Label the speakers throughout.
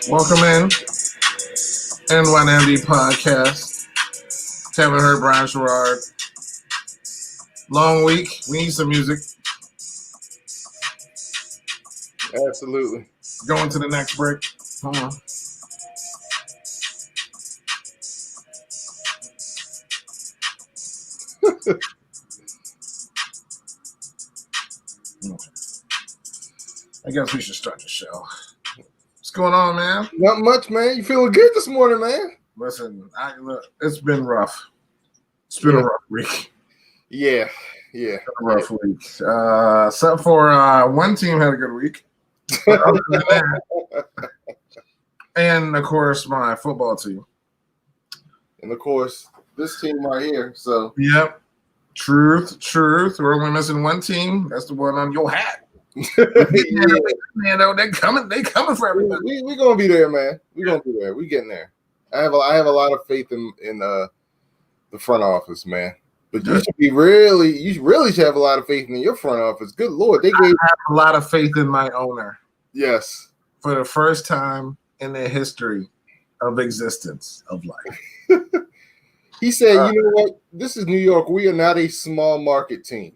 Speaker 1: Welcome in N1MD podcast. Haven't heard Brian Sherrard. Long week. We need some music.
Speaker 2: Absolutely.
Speaker 1: Going to the next break. Hold on. I guess we should start the show. What's going on, man?
Speaker 2: Not much, man. You feeling good this morning, man?
Speaker 1: Listen, look, it's been rough. It's been a rough week.
Speaker 2: Yeah.
Speaker 1: A rough week. Except for one team had a good week. But other than that, and of course, my football team.
Speaker 2: And of course, this team right here. So
Speaker 1: yep. Truth. We're only missing one team. That's the one on your hat. Man, they coming for everybody.
Speaker 2: We're gonna be there, man. We're gonna be there. We getting there. I have a lot of faith in the front office, man. But you really should have a lot of faith in your front office. Good Lord,
Speaker 1: I have a lot of faith in my owner.
Speaker 2: Yes.
Speaker 1: For the first time in the history of existence of life.
Speaker 2: He said, you know what? This is New York. We are not a small market team.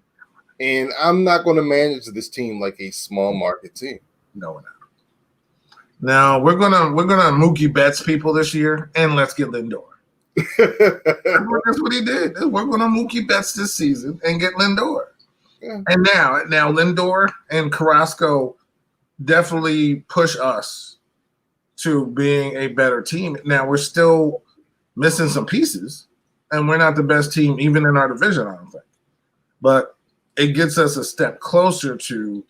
Speaker 2: And I'm not going to manage this team like a small market team.
Speaker 1: No, we're not. Now we're gonna Mookie Betts people this year, and let's get Lindor. That's what he did. We're gonna Mookie Betts this season and get Lindor. Yeah. And now Lindor and Carrasco definitely push us to being a better team. Now we're still missing some pieces, and we're not the best team even in our division, I don't think. But it gets us a step closer to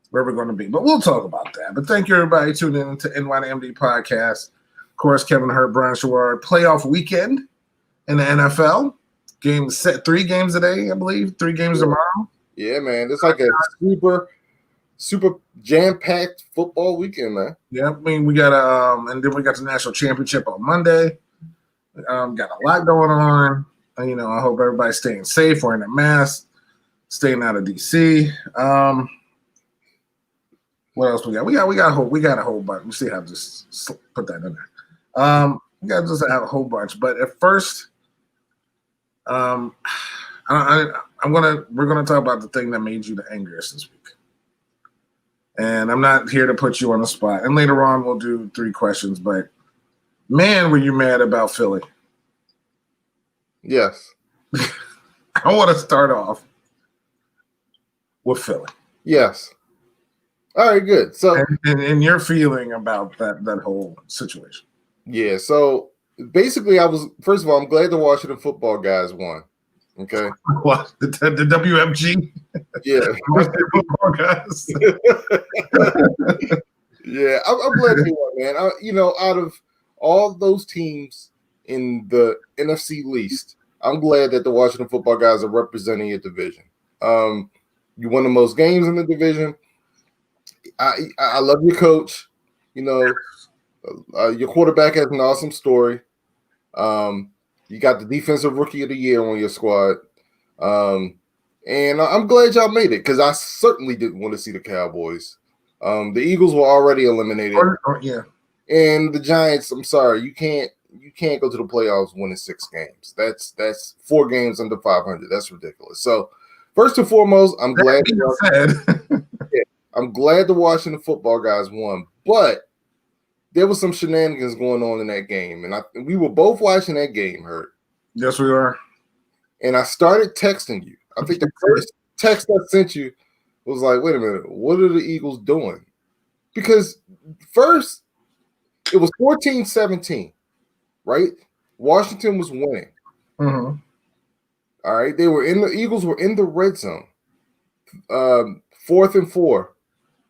Speaker 1: where we're going to be. But we'll talk about that. But thank you, everybody, tuning in to NYMD podcast. Of course, Kevin Hurt, Brian Sherrard. Playoff weekend in the NFL. Games set 3 games today, I believe. 3 games tomorrow.
Speaker 2: Yeah, man. It's like a super jam-packed football weekend, man.
Speaker 1: Yeah, I mean, we got and then we got the national championship on Monday. Got a lot going on. And, I hope everybody's staying safe, wearing a mask, staying out of DC. What else we got? We got a whole bunch. We see how to just put that in there. We got to just have a whole bunch. But at first, we're gonna talk about the thing that made you the angriest this week. And I'm not here to put you on the spot. And later on, we'll do 3 questions. But man, were you mad about Philly?
Speaker 2: Yes.
Speaker 1: I want to start off with Philly.
Speaker 2: Yes. All right, good. So,
Speaker 1: and your feeling about that whole situation.
Speaker 2: Yeah. So basically, first of all, I'm glad the Washington football guys won. Okay.
Speaker 1: What the WFG?
Speaker 2: Yeah.
Speaker 1: Washington football guys.
Speaker 2: Yeah, I'm glad they won, man. Out of all those teams in the NFC least, I'm glad that the Washington football guys are representing your division. You won the most games in the division. I love your coach. Your quarterback has an awesome story. You got the defensive rookie of the year on your squad. And I'm glad y'all made it because I certainly didn't want to see the Cowboys. The Eagles were already eliminated.
Speaker 1: Yeah.
Speaker 2: And the Giants, I'm sorry, you can't go to the playoffs winning 6 games. That's 4 games under 500. That's ridiculous. So first and foremost, I'm glad I'm glad the Washington football guys won, but there was some shenanigans going on in that game, and we were both watching that game, Hurt.
Speaker 1: Yes, we are.
Speaker 2: And I started texting you. I think the first text I sent you was like, wait a minute, what are the Eagles doing? Because first, it was 14-17, right? Washington was winning.
Speaker 1: Mm-hmm.
Speaker 2: All right, the Eagles were in the red zone, 4th and 4.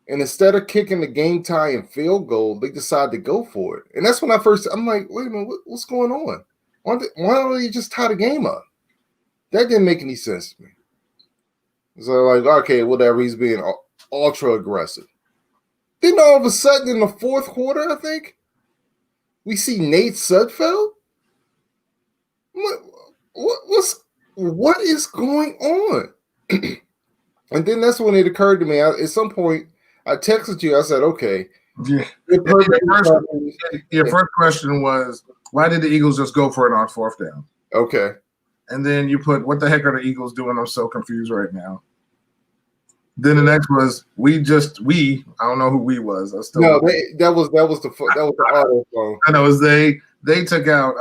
Speaker 2: And instead of kicking the game tie and field goal, they decided to go for it. And that's when I'm like, wait a minute, what's going on? Why don't they just tie the game up? That didn't make any sense to me. So like, okay, whatever, he's being ultra aggressive. Then all of a sudden in the 4th quarter, I think, we see Nate Sudfeld. What is going on? And then that's when it occurred to me. At some point, I texted you. I said, okay,
Speaker 1: Yeah.
Speaker 2: It
Speaker 1: Your first question was, why did the Eagles just go for it on fourth down?
Speaker 2: Okay.
Speaker 1: And then you put, what the heck are the Eagles doing? I'm so confused right now. Then the next was, I don't know who we was. I still
Speaker 2: that was the auto phone.
Speaker 1: I know it was they took out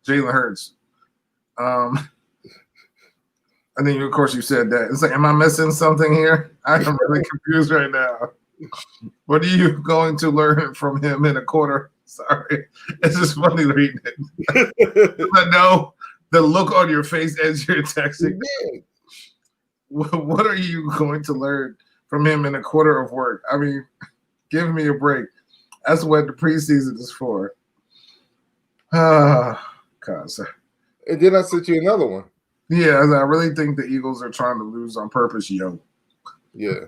Speaker 1: Jalen Hurts. And then of course you said that. It's like, am I missing something here? I'm really confused right now. What are you going to learn from him in a quarter? Sorry. It's just funny reading it. I know the look on your face as you're texting.
Speaker 2: Yeah.
Speaker 1: What are you going to learn from him in a quarter of work? I mean, give me a break. That's what the preseason is for. God.
Speaker 2: And then I sent you another one.
Speaker 1: Yeah, I really think the Eagles are trying to lose on purpose, yo.
Speaker 2: Yeah.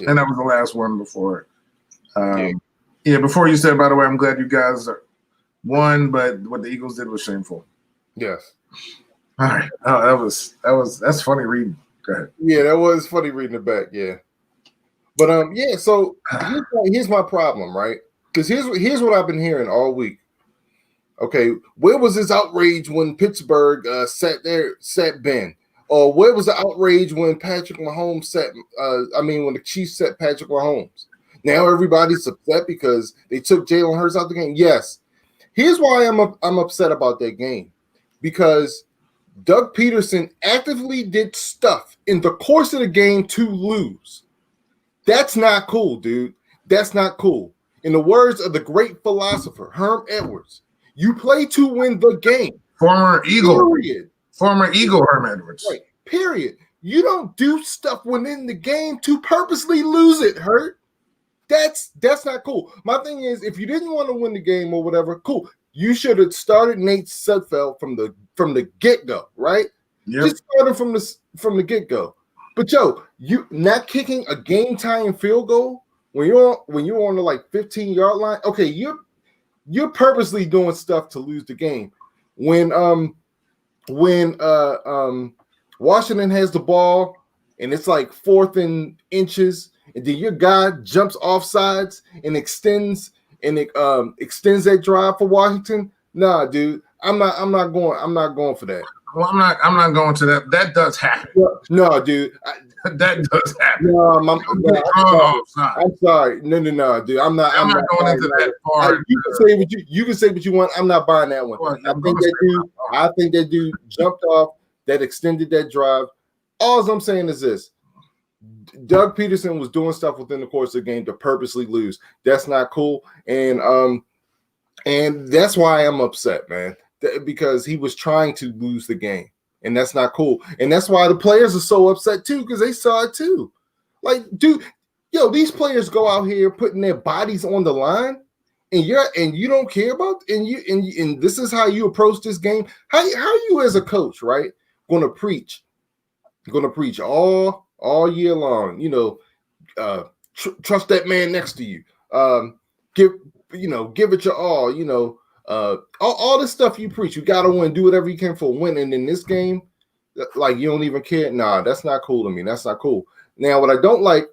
Speaker 1: And that was the last one before. Before you said, by the way, I'm glad you guys won, but what the Eagles did was shameful.
Speaker 2: Yes.
Speaker 1: All right. Oh, that's funny reading. Go ahead.
Speaker 2: Yeah, that was funny reading it back. Yeah. But so here's my problem, right? Because here's what I've been hearing all week. Okay, where was this outrage when Pittsburgh sat Ben? Or where was the outrage when Patrick Mahomes when the Chiefs set Patrick Mahomes? Now everybody's upset because they took Jalen Hurts out the game. Yes. Here's why I'm upset about that game. Because Doug Peterson actively did stuff in the course of the game to lose. That's not cool, dude. That's not cool. In the words of the great philosopher, Herm Edwards, you play to win the game.
Speaker 1: Former Eagle.
Speaker 2: Period.
Speaker 1: Former Eagle, Herm Edwards.
Speaker 2: Right. Period. You don't do stuff within the game to purposely lose it, Hurt. That's not cool. My thing is, if you didn't want to win the game or whatever, cool. You should have started Nate Sudfeld from the get-go, right?
Speaker 1: Yep.
Speaker 2: Just started from the get-go. But you not kicking a game-tying field goal when you're on the 15-yard line. Okay, you're purposely doing stuff to lose the game. When Washington has the ball and it's like 4th and inches, and then your guy jumps off sides and extends that drive for Washington. Nah, dude, I'm not going for that.
Speaker 1: Well, I'm not going to that. That does happen.
Speaker 2: No, dude.
Speaker 1: That does happen.
Speaker 2: No, I'm sorry. No, dude. I'm not
Speaker 1: going into that part.
Speaker 2: You can say what you want. I'm not buying that one.
Speaker 1: Well,
Speaker 2: I think that dude jumped off, that extended that drive. All I'm saying is this. Doug Peterson was doing stuff within the course of the game to purposely lose. That's not cool. And that's why I'm upset, man. Because he was trying to lose the game. And that's not cool. And that's why the players are so upset too, because they saw it too. Like, dude, these players go out here putting their bodies on the line, and you don't care about, and this is how you approach this game. How you as a coach, right, gonna preach all year long, trust that man next to you. Give it your all, all this stuff you preach. You gotta win, do whatever you can for win. And in this game, like, you don't even care. Nah, that's not cool to me. That's not cool. Now, what I don't like,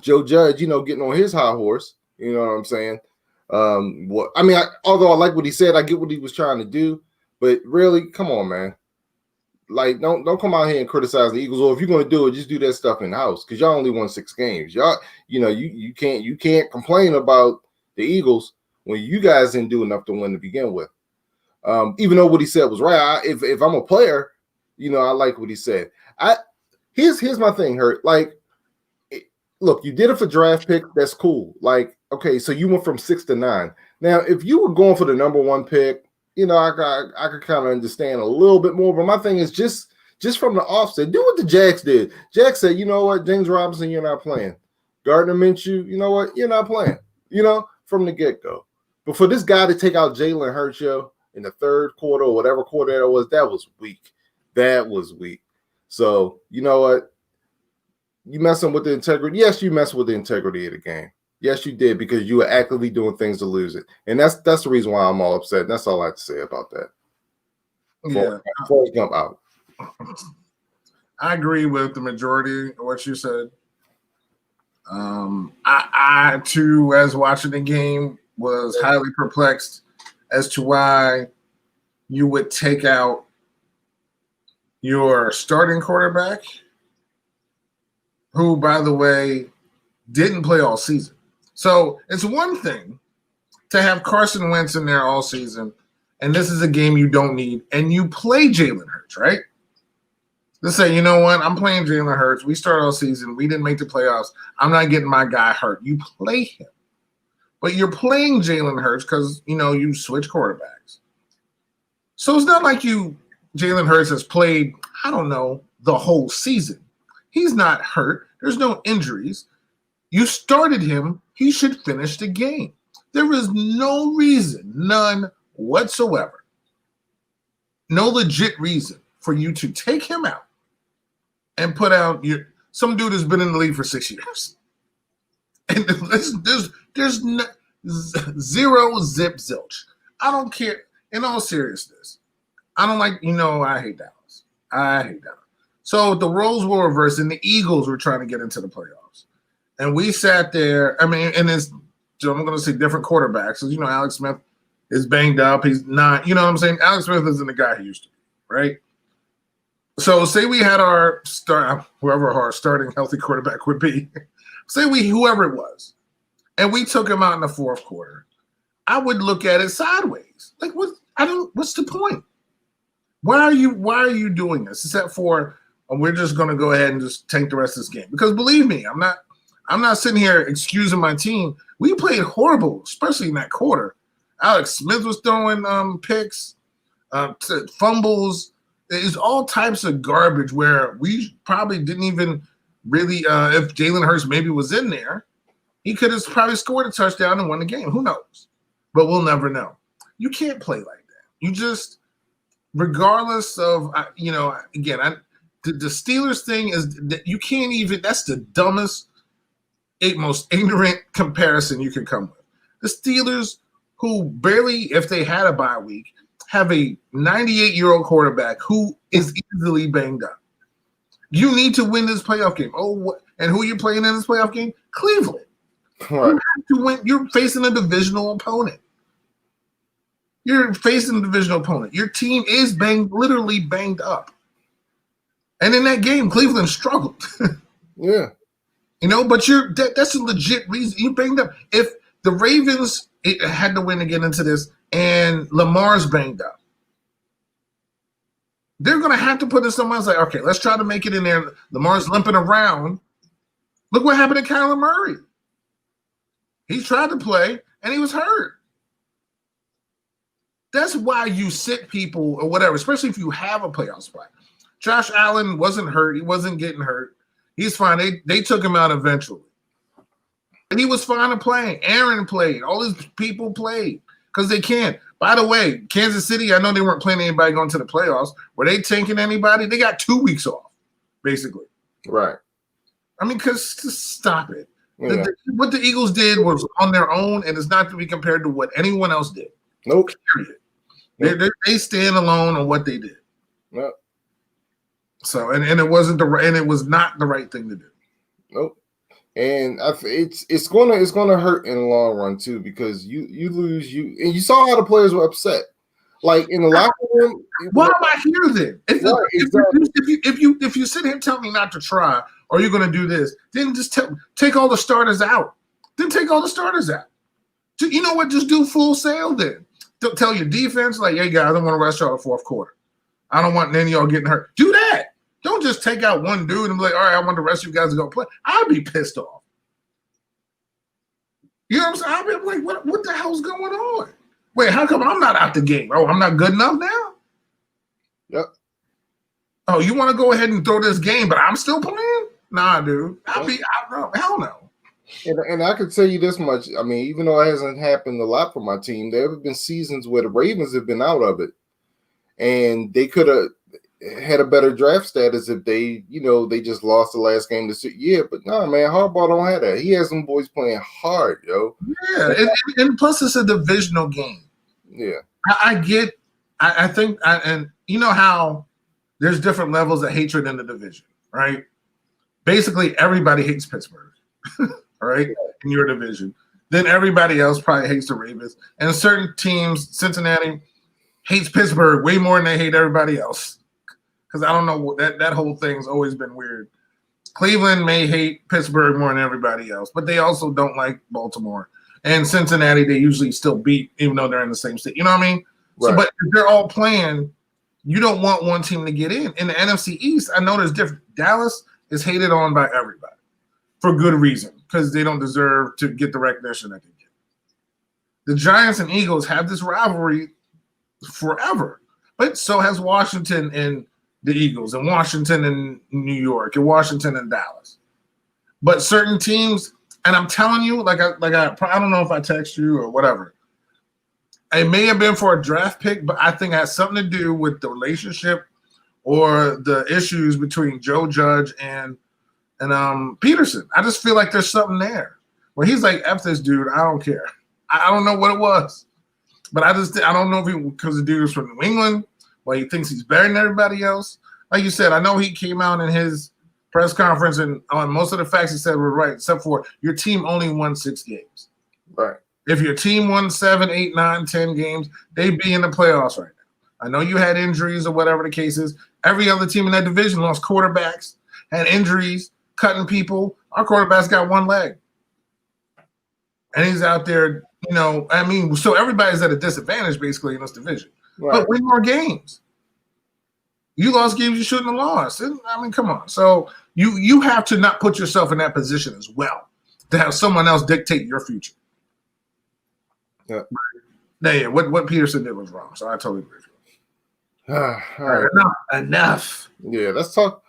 Speaker 2: Joe Judge, getting on his high horse. You know what I'm saying? Although I like what he said, I get what he was trying to do, but really, come on, man. Like, don't come out here and criticize the Eagles. Or if you're going to do it, just do that stuff in the house, because y'all only won 6 games. Y'all, you can't complain about the Eagles when you guys didn't do enough to win to begin with. Even though what he said was right. If I'm a player, I like what he said. Here's my thing, Hurt. Like, look, you did it for draft pick. That's cool. Like, okay, so you went from 6 to 9. Now, if you were going for the number 1 pick, I could kind of understand a little bit more. But my thing is just from the offset, do what the Jags did. Jags said, you know what, James Robinson, you're not playing. Gardner Minshew, you know what, you're not playing. From the get-go. But for this guy to take out Jalen Hurts in the third quarter or whatever quarter that was weak. That was weak. So, you know what? You messing with the integrity. Yes, you messed with the integrity of the game. Yes, you did, because you were actively doing things to lose it. And that's the reason why I'm all upset. That's all I have to say about that. Forrest Gump out.
Speaker 1: I agree with the majority of what you said. I too, as watching the game, was highly perplexed as to why you would take out your starting quarterback, who, by the way, didn't play all season. So it's one thing to have Carson Wentz in there all season, and this is a game you don't need, and you play Jalen Hurts, right? Let's say, you know what? I'm playing Jalen Hurts. We start all season. We didn't make the playoffs. I'm not getting my guy hurt. You play him. But you're playing Jalen Hurts because, you switch quarterbacks. So it's not like Jalen Hurts has played, I don't know, the whole season. He's not hurt. There's no injuries. You started him. He should finish the game. There is no reason, none whatsoever, no legit reason for you to take him out and put out some dude who's been in the league for 6 years. And there's no, zero zip zilch. I don't care. In all seriousness, I don't like, I hate Dallas. I hate Dallas. So the roles were reversed, and the Eagles were trying to get into the playoffs. And we sat there. I mean, and I'm going to say different quarterbacks. So, Alex Smith is banged up. He's not, you know what I'm saying? Alex Smith isn't the guy he used to be, right? So say we had whoever our starting healthy quarterback would be, whoever it was, and we took him out in the fourth quarter, I would look at it sideways. Like, what's the point? Why are you doing this? Except for, we're just going to go ahead and just tank the rest of this game. Because believe me, I'm not sitting here excusing my team. We played horrible, especially in that quarter. Alex Smith was throwing picks, fumbles. There's all types of garbage where we probably didn't even really, if Jalen Hurts maybe was in there, he could have probably scored a touchdown and won the game. Who knows? But we'll never know. You can't play like that. You just, regardless of, again, the Steelers thing is that you can't even, that's the dumbest, most ignorant comparison you can come with. The Steelers, who barely, if they had a bye week, have a 98-year-old quarterback who is easily banged up. You need to win this playoff game. And who are you playing in this playoff game? Cleveland. Right. You have to win. You're facing a divisional opponent. Your team is literally banged up. And in that game, Cleveland struggled.
Speaker 2: Yeah.
Speaker 1: But that's a legit reason. You banged up. If the Ravens had to win to get into this, and Lamar's banged up, they're going to have to put in someone else. Like, okay, let's try to make it in there. Lamar's limping around. Look what happened to Kyler Murray. He tried to play, and he was hurt. That's why you sit people or whatever, especially if you have a playoff spot. Josh Allen wasn't hurt. He wasn't getting hurt. He's fine. They took him out eventually. And he was fine to play. Aaron played. All these people played. Because they can. By the way, Kansas City, I know they weren't playing anybody going to the playoffs. Were they tanking anybody? They got 2 weeks off, basically.
Speaker 2: Right.
Speaker 1: I mean, because just stop it. Yeah. What the Eagles did was on their own, and it's not to be compared to what anyone else did.
Speaker 2: Nope.
Speaker 1: Period. Nope. They stand alone on what they did.
Speaker 2: Nope.
Speaker 1: So, and it wasn't and it was not the right thing to do.
Speaker 2: Nope. And it's gonna hurt in the long run too, because you lose and you saw how the players were upset, like in the locker room.
Speaker 1: Why am I here then? If you sit here and tell me not to try, or you're gonna do this, then just take all the starters out. Then take all the starters out. You know what? Just do full sale then. Tell your defense, like, hey guys, I don't want to rest y'all the fourth quarter. I don't want any of y'all getting hurt. Do that. Don't just take out one dude and be like, all right, I want the rest of you guys to go play. I'd be pissed off. You know what I'm saying? I'd be like, what the hell's going on? Wait, how come I'm not out the game? Oh, I'm not good enough now?
Speaker 2: Yep.
Speaker 1: Oh, you want to go ahead and throw this game, but I'm still playing? Nah, dude. Hell no.
Speaker 2: And I could tell you this much. I mean, even though it hasn't happened a lot for my team, there have been seasons where the Ravens have been out of it. And they could have had a better draft status if they just lost the last game this year. But no, man, Harbaugh don't have that. He has some boys playing hard, yo.
Speaker 1: Yeah, and plus it's a divisional game.
Speaker 2: Yeah.
Speaker 1: I think and you know how there's different levels of hatred in the division, right? Basically, everybody hates Pittsburgh. all right, in your division. Then everybody else probably hates the Ravens. And certain teams, Cincinnati hates Pittsburgh way more than they hate everybody else. Because I don't know, that whole thing's always been weird. Cleveland may hate Pittsburgh more than everybody else, but they also don't like Baltimore. And Cincinnati, they usually still beat, even though they're in the same state. You know what I mean? Right. So, but if they're all playing, you don't want one team to get in. In the NFC East, I know there's different. Dallas is hated on by everybody for good reason, because they don't deserve to get the recognition that they get. The Giants and Eagles have this rivalry forever, but so has Washington and the Eagles, and Washington and New York, and Washington and Dallas. But certain teams, and I'm telling you, I don't know if I text you or whatever. It may have been for a draft pick, but I think it has something to do with the relationship or the issues between Joe Judge and Peterson. I just feel like there's something there where he's like, F this dude, I don't care. I don't know what it was, but I don't know if because the dude is from New England, why he thinks he's better than everybody else. Like you said, I know he came out in his press conference and on most of the facts he said were right, except for your team only won 6 games.
Speaker 2: Right.
Speaker 1: If your team won 7, 8, 9, 10 games, they'd be in the playoffs right now. I know you had injuries or whatever the case is. Every other team in that division lost quarterbacks, had injuries, cutting people. Our quarterback's got one leg. And he's out there, so everybody's at a disadvantage basically in this division. Right. But win more games. You lost games you shouldn't have lost. Come on. So you have to not put yourself in that position as well to have someone else dictate your future. Yeah. Yeah. What Peterson did was wrong. So I totally agree.
Speaker 2: All right.
Speaker 1: Enough.
Speaker 2: Yeah, let's talk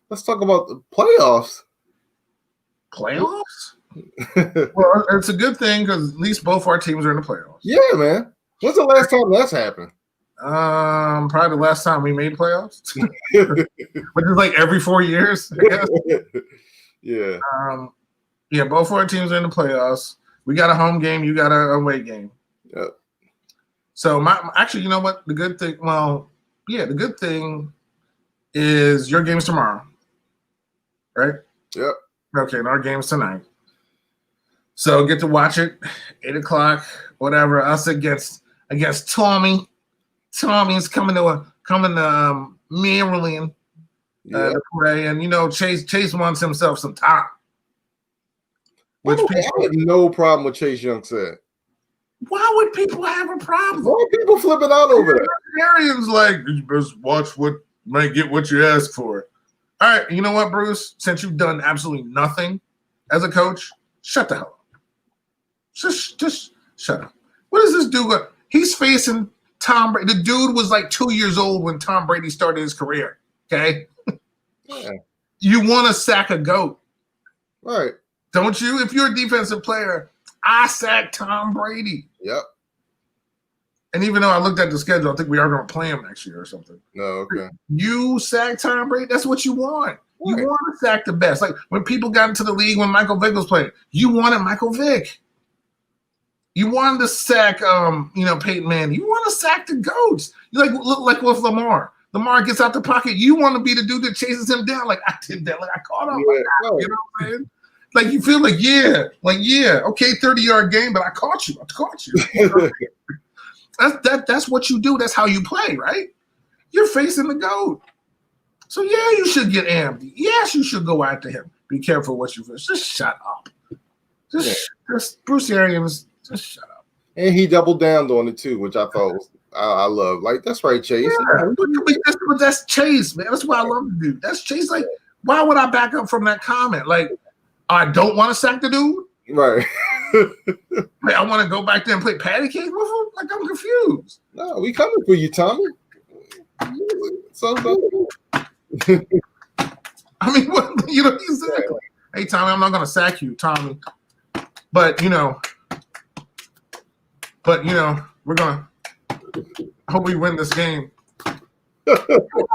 Speaker 2: about the playoffs.
Speaker 1: Playoffs? Well, it's a good thing because at least both our teams are in the playoffs.
Speaker 2: Yeah, man. When's the last time that's happened?
Speaker 1: Probably the last time we made playoffs. Which is like every 4 years, I guess.
Speaker 2: Yeah.
Speaker 1: Yeah, both our teams are in the playoffs. We got a home game, you got a away game.
Speaker 2: Yep.
Speaker 1: So actually, you know what? The good thing is your game's tomorrow. Right?
Speaker 2: Yep.
Speaker 1: Okay, and our game's tonight. So get to watch it, 8:00, whatever. Us against Tommy. Tommy's coming to Maryland to play, and Chase wants himself some time.
Speaker 2: I had no problem with Chase Young said.
Speaker 1: Why would people have a problem?
Speaker 2: Why are people flipping out over that?
Speaker 1: Arians like, you best watch what might get what you ask for. All right, you know what, Bruce? Since you've done absolutely nothing as a coach, shut the hell up. Just shut up. What does this dude? He's facing Tom Brady. The dude was like 2 years old when Tom Brady started his career. Okay,
Speaker 2: yeah.
Speaker 1: You want to sack a goat,
Speaker 2: right?
Speaker 1: Don't you? If you're a defensive player, I sack Tom Brady.
Speaker 2: Yep.
Speaker 1: And even though I looked at the schedule, I think we are going to play him next year or something.
Speaker 2: No, okay.
Speaker 1: You sack Tom Brady. That's what you want. Right. You want to sack the best. Like when people got into the league when Michael Vick was playing, you wanted Michael Vick. You wanted to sack, Peyton Manning. You want to sack the goats. You look like with Lamar. Lamar gets out the pocket. You want to be the dude that chases him down. Like I did that. Like I caught him.
Speaker 2: Yeah,
Speaker 1: right. You know what I'm saying? Like you feel like okay, 30-yard game, but I caught you. That's what you do. That's how you play, right? You're facing the GOAT. So yeah, you should get amped. Yes, you should go after him. Be careful what you feel. Just shut up. Just Bruce Arians, just shut up.
Speaker 2: And he doubled down on it too, which I thought was I love. Like, that's right, Chase.
Speaker 1: Yeah, but that's Chase, man. That's what I love to do. That's Chase. Like, why would I back up from that comment? Like, I don't want to sack the dude.
Speaker 2: Right.
Speaker 1: Like, I want to go back there and play patty cake with him. Like, I'm confused.
Speaker 2: No, we coming for you, Tommy. So
Speaker 1: I mean, exactly. Hey, Tommy, I'm not going to sack you, Tommy. But we're going to hope we win this game. Come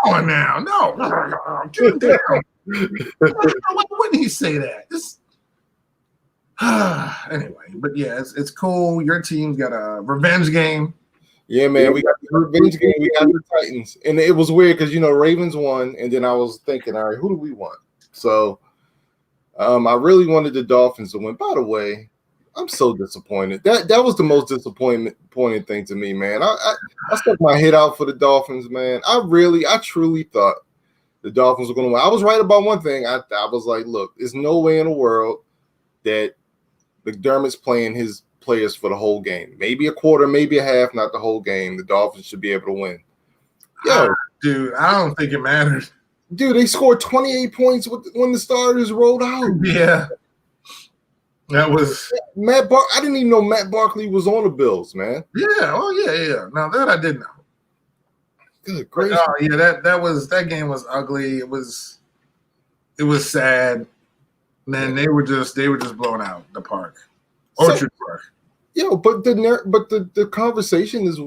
Speaker 1: on now. No. Get down. Why wouldn't he say that? Anyway, but yeah, it's cool. Your team's got a revenge game.
Speaker 2: Yeah, man, we got the revenge game. We got the Titans. And it was weird because, Ravens won. And then I was thinking, all right, who do we want? So I really wanted the Dolphins to win. By the way, I'm so disappointed. That was the most disappointing thing to me, man. I stuck my head out for the Dolphins, man. I truly thought the Dolphins were going to win. I was right about one thing. I was like, look, there's no way in the world that McDermott's playing his players for the whole game. Maybe a quarter, maybe a half, not the whole game. The Dolphins should be able to win. Yo,
Speaker 1: dude, I don't think it matters.
Speaker 2: Dude, they scored 28 points when the starters rolled out.
Speaker 1: Yeah. That was
Speaker 2: I didn't even know Matt Barkley was on the Bills, man.
Speaker 1: Yeah. Oh, yeah. Now that I did know.
Speaker 2: Good gracious.
Speaker 1: Oh, yeah, that game was ugly. It was sad. Man, they were just blowing out the park. Orchard Park.
Speaker 2: Yo, but the conversation is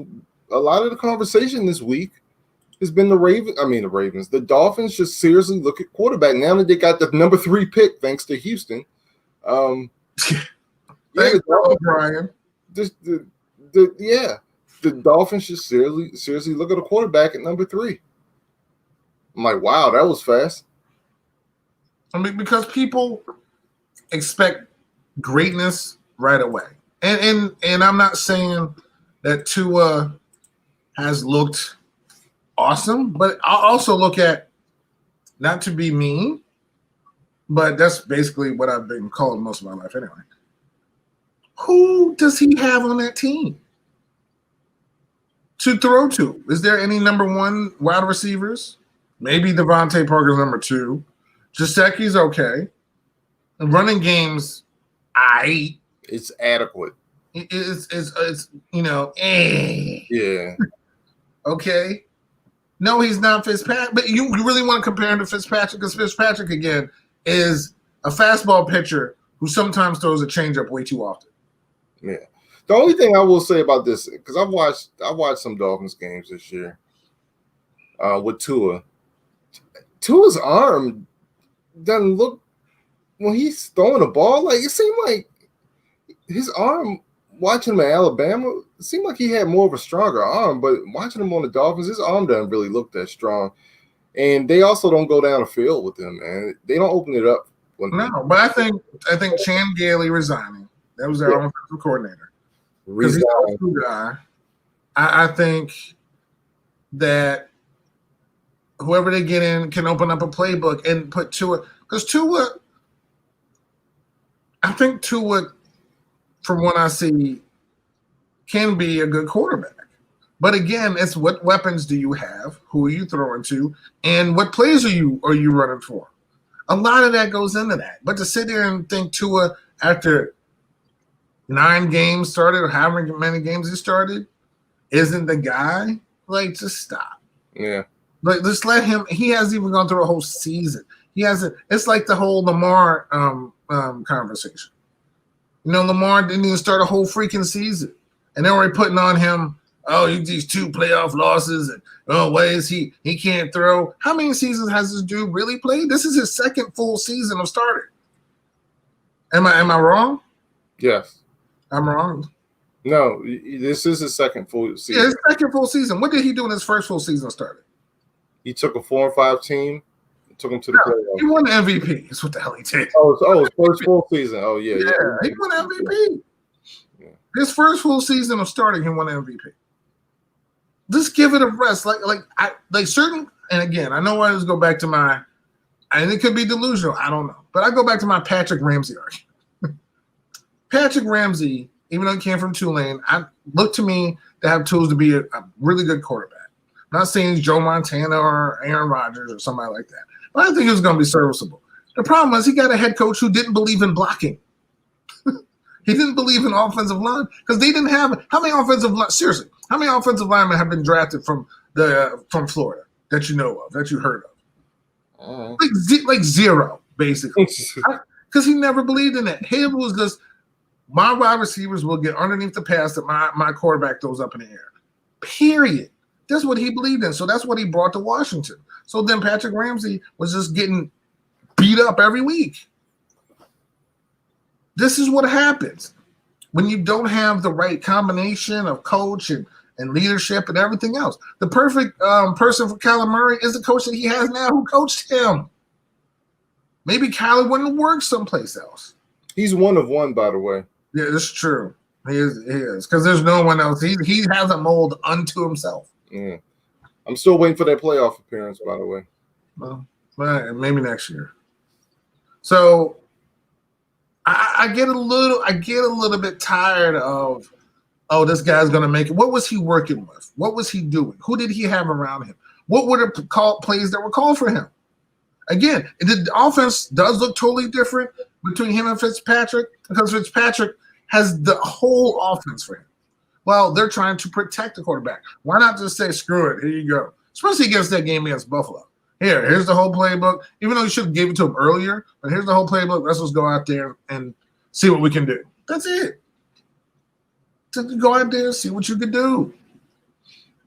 Speaker 2: a lot of the conversation this week has been the Ravens. The Dolphins should seriously look at quarterback now that they got the number 3 pick thanks to Houston.
Speaker 1: Brian.
Speaker 2: The Dolphins should seriously look at a quarterback at number 3. I'm like, wow, that was fast.
Speaker 1: I mean, because people expect greatness right away, and I'm not saying that Tua has looked awesome, but I'll also look at, not to be mean, but that's basically what I've been called most of my life anyway. Who does he have on that team to throw to? Is there any number 1 wide receivers? Maybe Devontae Parker's number 2. Gesicki's okay. And running games,
Speaker 2: it's adequate.
Speaker 1: It's
Speaker 2: Yeah.
Speaker 1: Okay. No, he's not Fitzpatrick. But you really want to compare him to Fitzpatrick, because Fitzpatrick, again, is a fastball pitcher who sometimes throws a changeup way too often.
Speaker 2: Yeah. The only thing I will say about this, because I watched some Dolphins games this year with Tua. Tua's arm doesn't look, when he's throwing the ball, like it seemed like his arm, watching him at Alabama, it seemed like he had more of a stronger arm, but watching him on the Dolphins, his arm doesn't really look that strong. And they also don't go down the field with him, man. They don't open it up.
Speaker 1: No, but I think Chan Gailey resigning, that was their offensive coordinator. Because he's a good guy. I think that whoever they get in can open up a playbook and put Tua, because I think Tua, from what I see, can be a good quarterback. But again, it's what weapons do you have? Who are you throwing to? And what plays are you running for? A lot of that goes into that. But to sit there and think Tua, after 9 games started, or however many games he started, isn't the guy, like, just stop.
Speaker 2: Yeah.
Speaker 1: Like, just let him. He hasn't even gone through a whole season. He hasn't. It's like the whole Lamar conversation. You know, Lamar didn't even start a whole freaking season, and they're already putting on him, oh, these 2 playoff losses, and why is he can't throw? How many seasons has this dude really played? This is his 2nd full season of starting. Am I wrong?
Speaker 2: Yes.
Speaker 1: I'm wrong.
Speaker 2: No, this is his 2nd full season.
Speaker 1: Yeah, his 2nd full season. What did he do in his 1st full season of starting?
Speaker 2: He took a 4-5 team, took him to the playoffs.
Speaker 1: He won the MVP. That's what the hell he did.
Speaker 2: His first full season. Oh, yeah.
Speaker 1: He won MVP. Yeah. His 1st full season of starting, he won MVP. Just give it a rest. Like certain, and again, I know I always go back to my, and it could be delusional, I don't know. But I go back to my Patrick Ramsey argument. Patrick Ramsey, even though he came from Tulane, looked to me to have tools to be a really good quarterback. I'm not saying he's Joe Montana or Aaron Rodgers or somebody like that. But I think he was going to be serviceable. The problem was he got a head coach who didn't believe in blocking. He didn't believe in offensive line, because they didn't have – how many offensive linemen have been drafted from Florida that you know of, that you heard of? Like 0, basically. Because he never believed in it. Him was just, my wide receivers will get underneath the pass that my quarterback throws up in the air. Period. That's what he believed in. So that's what he brought to Washington. So then Patrick Ramsey was just getting beat up every week. This is what happens when you don't have the right combination of coach and leadership and everything else. The perfect person for Kyler Murray is the coach that he has now who coached him. maybe Kyler wouldn't work someplace else.
Speaker 2: He's one of one, by the way.
Speaker 1: Yeah, that's true. He is because there's no one else. He has a mold unto himself.
Speaker 2: Yeah. I'm still waiting for that playoff appearance, by the way.
Speaker 1: Well, maybe next year. So I get a little bit tired of, oh, this guy's going to make it. What was he working with? What was he doing? Who did he have around him? What were the plays that were called for him? Again, the offense does look totally different between him and Fitzpatrick because Fitzpatrick has the whole offense for him. Well, they're trying to protect the quarterback. Why not just say, screw it, here you go? Especially against that game against Buffalo. Here's the whole playbook. Even though you should have gave it to him earlier, but here's the whole playbook. Let's just go out there and see what we can do. That's it. To go out there, see what you can do.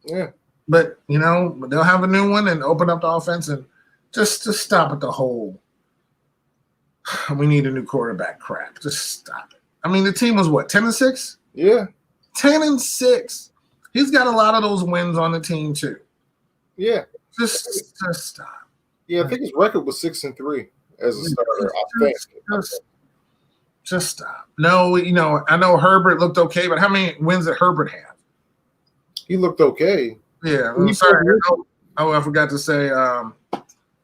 Speaker 2: Yeah.
Speaker 1: But, they'll have a new one and open up the offense and just stop at the whole, we need a new quarterback crap. Just stop it. I mean, the team was what, 10-6?
Speaker 2: Yeah.
Speaker 1: 10-6. He's got a lot of those wins on the team too.
Speaker 2: Yeah.
Speaker 1: Just stop.
Speaker 2: Yeah, I think his record was 6-3 as a starter.
Speaker 1: Just stop. No, I know Herbert looked okay, but how many wins did Herbert have?
Speaker 2: He looked okay.
Speaker 1: Yeah, I'm sorry. Oh, I forgot to say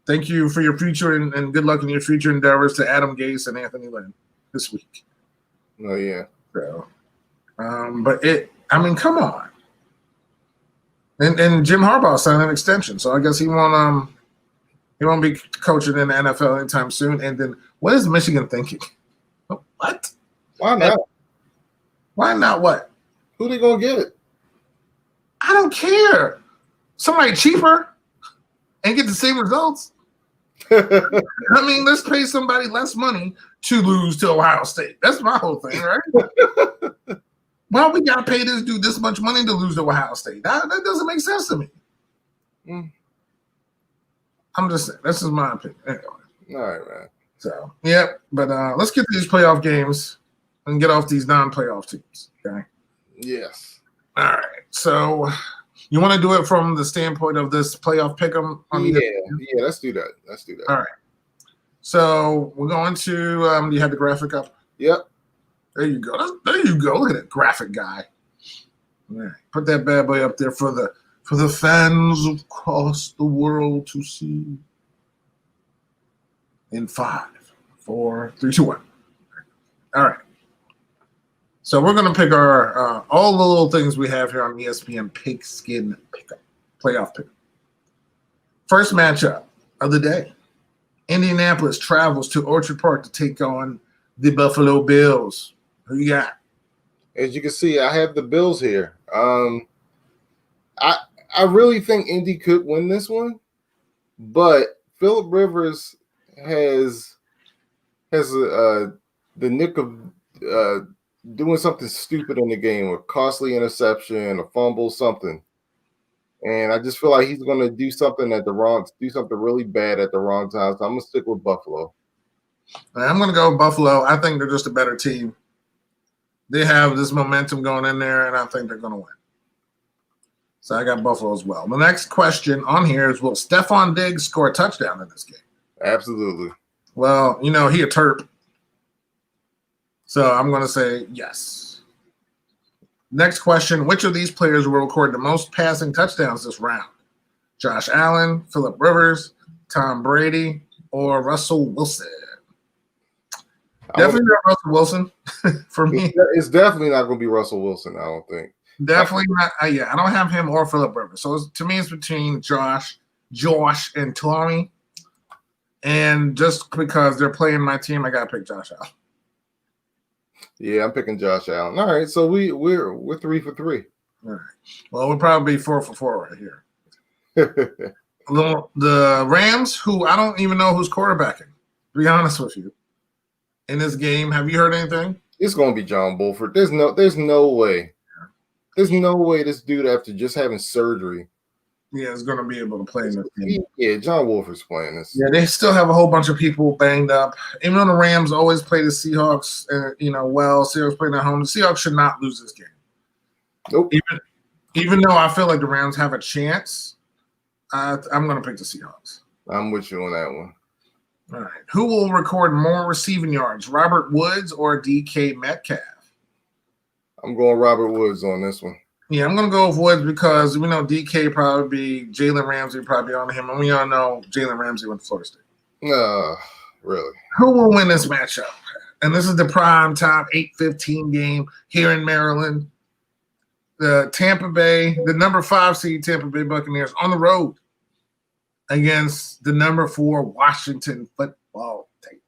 Speaker 1: thank you for your future and good luck in your future endeavors to Adam Gase and Anthony Lynn this week.
Speaker 2: Oh, yeah.
Speaker 1: So, but come on. And Jim Harbaugh signed an extension, so I guess he won't be coaching in the NFL anytime soon. And then what is Michigan thinking? What?
Speaker 2: Why not?
Speaker 1: Why not what?
Speaker 2: Who they gonna get?
Speaker 1: I don't care. Somebody cheaper and get the same results. I mean, let's pay somebody less money to lose to Ohio State. That's my whole thing, right? Well, we got to pay this dude this much money to lose to Ohio State. That doesn't make sense to me. I'm just saying. This is my opinion. Anyway.
Speaker 2: All right, man.
Speaker 1: So, yeah. But let's get to these playoff games and get off these non-playoff teams. Okay?
Speaker 2: Yes.
Speaker 1: All right. So, you want to do it from the standpoint of this playoff pick'em?
Speaker 2: Yeah. Let's do that.
Speaker 1: All right. So, we're going to you have the graphic up?
Speaker 2: Yep.
Speaker 1: There you go. There you go. Look at that graphic guy. All right. Put that bad boy up there for the fans across the world to see. In 5, 4, 3, 2, 1. All right. So we're going to pick our all the little things we have here on ESPN Pigskin Pickup, playoff pick. First matchup of the day. Indianapolis travels to Orchard Park to take on the Buffalo Bills. Who you got?
Speaker 2: As you can see, I have the Bills here. I really think Indy could win this one, but Phillip Rivers has the nick of doing something stupid in the game, a costly interception, a fumble, something. And I just feel like he's going to do something really bad at the wrong time. So I'm going to stick with Buffalo.
Speaker 1: I'm going to go with Buffalo. I think they're just a better team. They have this momentum going in there, and I think they're going to win. So I got Buffalo as well. The next question on here is, will Stephon Diggs score a touchdown in this game?
Speaker 2: Absolutely.
Speaker 1: Well, he a Terp. So I'm going to say yes. Next question, which of these players will record the most passing touchdowns this round? Josh Allen, Phillip Rivers, Tom Brady, or Russell Wilson? Definitely not Russell Wilson for me.
Speaker 2: It's definitely not going to be Russell Wilson, I don't think.
Speaker 1: Definitely not. I don't have him or Phillip Rivers. So to me, it's between Josh, and Tommy. And just because they're playing my team, I got to pick Josh Allen.
Speaker 2: Yeah, I'm picking Josh Allen. All right, so we're 3 for 3.
Speaker 1: All right. Well, we'll probably be 4 for 4 right here. The Rams, who I don't even know who's quarterbacking, to be honest with you, in this game. Have you heard anything?
Speaker 2: It's going to be John Wolford. There's no way. There's no way this dude, after just having surgery,
Speaker 1: is going to be able to play in this game.
Speaker 2: Yeah, John Wolford's playing this.
Speaker 1: Yeah, they still have a whole bunch of people banged up. Even though the Rams always play the Seahawks, well, Seahawks playing at home, the Seahawks should not lose this game.
Speaker 2: Nope.
Speaker 1: Even though I feel like the Rams have a chance, I'm going to pick the Seahawks.
Speaker 2: I'm with you on that one.
Speaker 1: All right. Who will record more receiving yards, Robert Woods or DK Metcalf?
Speaker 2: I'm going Robert Woods on this one.
Speaker 1: Yeah, I'm going to go with Woods because we know DK probably be Jalen Ramsey probably on him, and we all know Jalen Ramsey went to Florida State.
Speaker 2: Really?
Speaker 1: Who will win this matchup? And this is the prime time 8:15 game here in Maryland. The Tampa Bay, the number 5 seed Tampa Bay Buccaneers on the road against the number 4 Washington football team.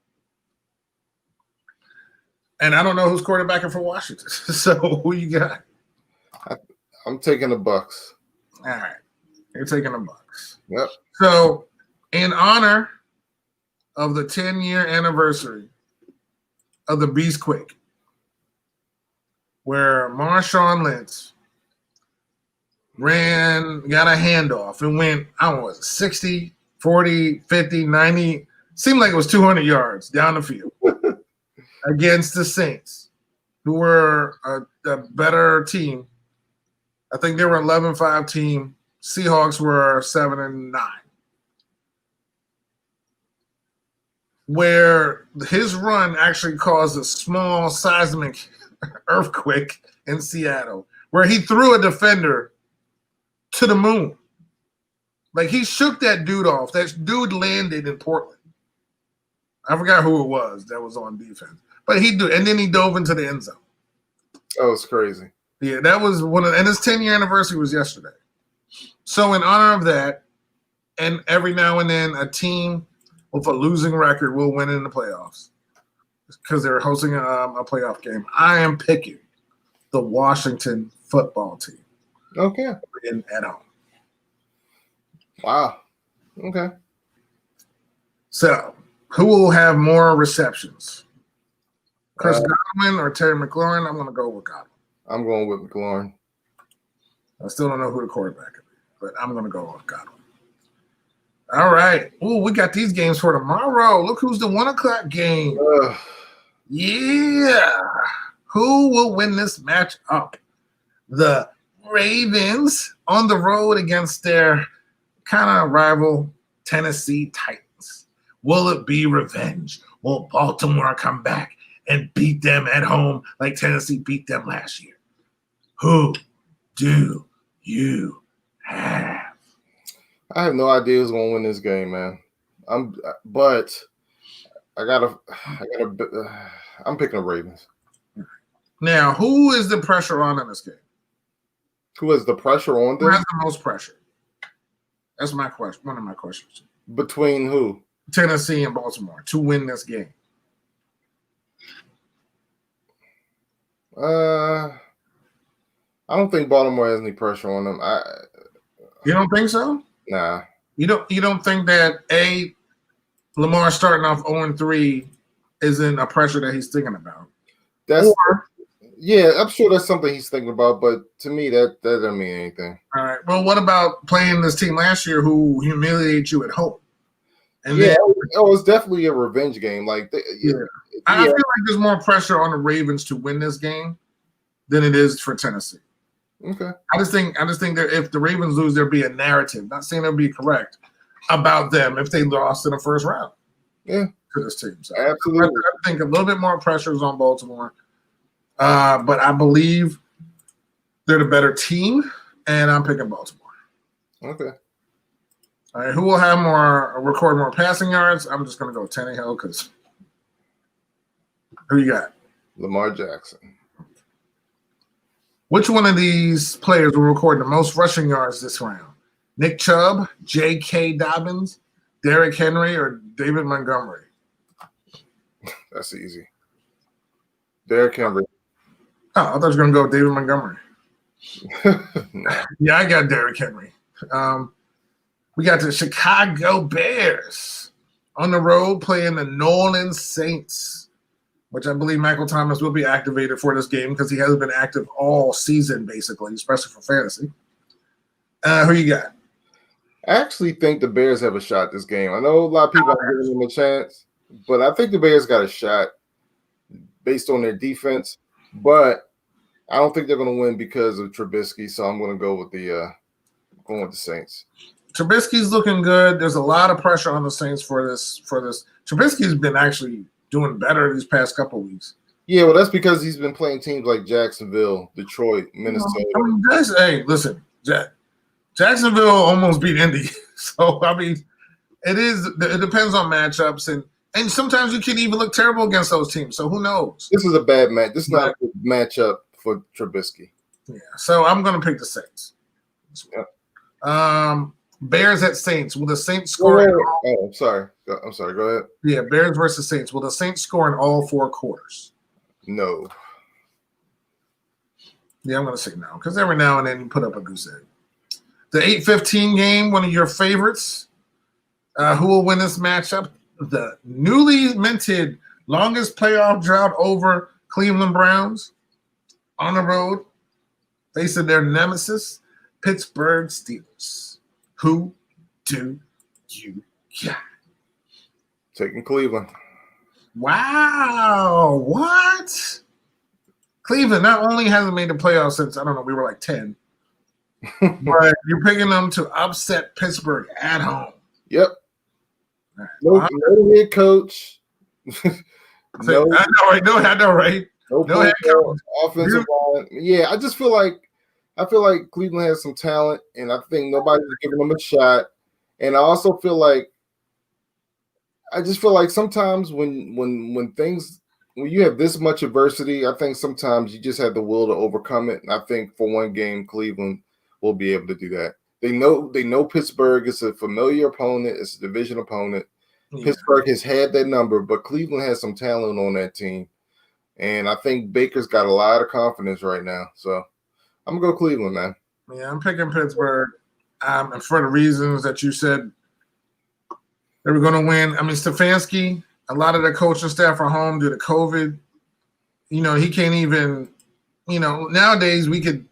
Speaker 1: And I don't know who's quarterbacking for Washington. So who you got?
Speaker 2: I'm taking the Bucks.
Speaker 1: All right. You're taking the Bucks.
Speaker 2: Yep.
Speaker 1: So in honor of the 10-year anniversary of the Beast Quake, where Marshawn Lynch got a handoff and went, I don't know, 60, 40, 50, 90, seemed like it was 200 yards down the field against the Saints, who were a better team. I think they were 11-5 team. Seahawks were 7-9. Where his run actually caused a small seismic earthquake in Seattle, where he threw a defender to the moon. Like, he shook that dude off. That dude landed in Portland. I forgot who it was that was on defense. But and then he dove into the end zone.
Speaker 2: That was crazy.
Speaker 1: Yeah, that was and his 10-year anniversary was yesterday. So in honor of that, and every now and then a team with a losing record will win in the playoffs because they're hosting a playoff game. I am picking the Washington football team.
Speaker 2: Okay.
Speaker 1: At home.
Speaker 2: Wow. Okay.
Speaker 1: So, who will have more receptions? Chris Godwin or Terry McLaurin? I'm going to go with Godwin.
Speaker 2: I'm going with McLaurin.
Speaker 1: I still don't know who the quarterback is, but I'm going to go with Godwin. All right. Ooh, we got these games for tomorrow. Look who's the 1:00 game. Yeah. Who will win this match up? The Ravens on the road against their kind of rival Tennessee Titans. Will it be revenge? Will Baltimore come back and beat them at home like Tennessee beat them last year? Who do you have?
Speaker 2: I have no idea who's going to win this game, man. I'm picking the Ravens.
Speaker 1: Now, who is the pressure on in this game?
Speaker 2: Who has the pressure on them?
Speaker 1: Who has the most pressure? That's my question. One of my questions.
Speaker 2: Between who?
Speaker 1: Tennessee and Baltimore to win this game.
Speaker 2: I don't think Baltimore has any pressure on them.
Speaker 1: You don't think so?
Speaker 2: Nah.
Speaker 1: You don't think that Lamar starting off 0-3 isn't a pressure that he's thinking about?
Speaker 2: Yeah, I'm sure that's something he's thinking about, but to me, that doesn't mean anything.
Speaker 1: All right. Well, what about playing this team last year who humiliated you at home? And
Speaker 2: it was definitely a revenge game.
Speaker 1: I feel like there's more pressure on the Ravens to win this game than it is for Tennessee.
Speaker 2: Okay.
Speaker 1: I just think that if the Ravens lose, there'll be a narrative. Not saying it'll be correct about them if they lost in the first round.
Speaker 2: Yeah.
Speaker 1: To this team. So
Speaker 2: absolutely.
Speaker 1: I think a little bit more pressure is on Baltimore. But I believe they're the better team, and I'm picking Baltimore.
Speaker 2: Okay.
Speaker 1: All right, who will record more passing yards? I'm just going to go Tannehill because who you got?
Speaker 2: Lamar Jackson.
Speaker 1: Which one of these players will record the most rushing yards this round? Nick Chubb, J.K. Dobbins, Derrick Henry, or David Montgomery?
Speaker 2: That's easy. Derrick Henry.
Speaker 1: Oh, I thought you were going to go with David Montgomery.
Speaker 2: No.
Speaker 1: Yeah, I got Derrick Henry. We got the Chicago Bears on the road playing the New Orleans Saints, which I believe Michael Thomas will be activated for this game because he hasn't been active all season, basically, especially for fantasy. Who you got?
Speaker 2: I actually think the Bears have a shot this game. I know a lot of people are giving them a chance, but I think the Bears got a shot based on their defense. But I don't think they're going to win because of Trubisky, so I'm going to go with the Saints.
Speaker 1: Trubisky's looking good. There's a lot of pressure on the Saints for this. Trubisky's been actually doing better these past couple weeks.
Speaker 2: Yeah, well, that's because he's been playing teams like Jacksonville, Detroit, Minnesota.
Speaker 1: I mean, hey, listen, Jacksonville almost beat Indy. So, I mean, it depends on matchups. And sometimes you can even look terrible against those teams. So, who knows?
Speaker 2: This is a bad match. This is not a good matchup for Trubisky.
Speaker 1: Yeah, so I'm going to pick the Saints.
Speaker 2: Yeah.
Speaker 1: Bears at Saints. Will the Saints score?
Speaker 2: I'm sorry. Go ahead.
Speaker 1: Yeah, Bears versus Saints. Will the Saints score in all 4 quarters?
Speaker 2: No.
Speaker 1: Yeah, I'm going to say no because every now and then you put up a goose egg. The 8:15 game, one of your favorites. Who will win this matchup? The newly minted longest playoff drought over Cleveland Browns on the road, facing their nemesis, Pittsburgh Steelers. Who do you got?
Speaker 2: Taking Cleveland.
Speaker 1: Wow. What? Cleveland not only hasn't made the playoffs since, I don't know, we were like 10, but you're picking them to upset Pittsburgh at home.
Speaker 2: Yep.
Speaker 1: Right.
Speaker 2: No head coach.
Speaker 1: I know, right?
Speaker 2: No head coach. Offensive line. Yeah, I feel like Cleveland has some talent, and I think nobody's giving them a shot. And I also feel like sometimes when you have this much adversity, I think sometimes you just have the will to overcome it. And I think for one game, Cleveland will be able to do that. They know Pittsburgh is a familiar opponent, it's a division opponent. Yeah. Pittsburgh has had that number, but Cleveland has some talent on that team. And I think Baker's got a lot of confidence right now. So I'm gonna go Cleveland, man.
Speaker 1: Yeah, I'm picking Pittsburgh. And for the reasons that you said they were gonna win. I mean, Stefanski, a lot of the coaching staff are home due to COVID. You know, he can't even, nowadays we could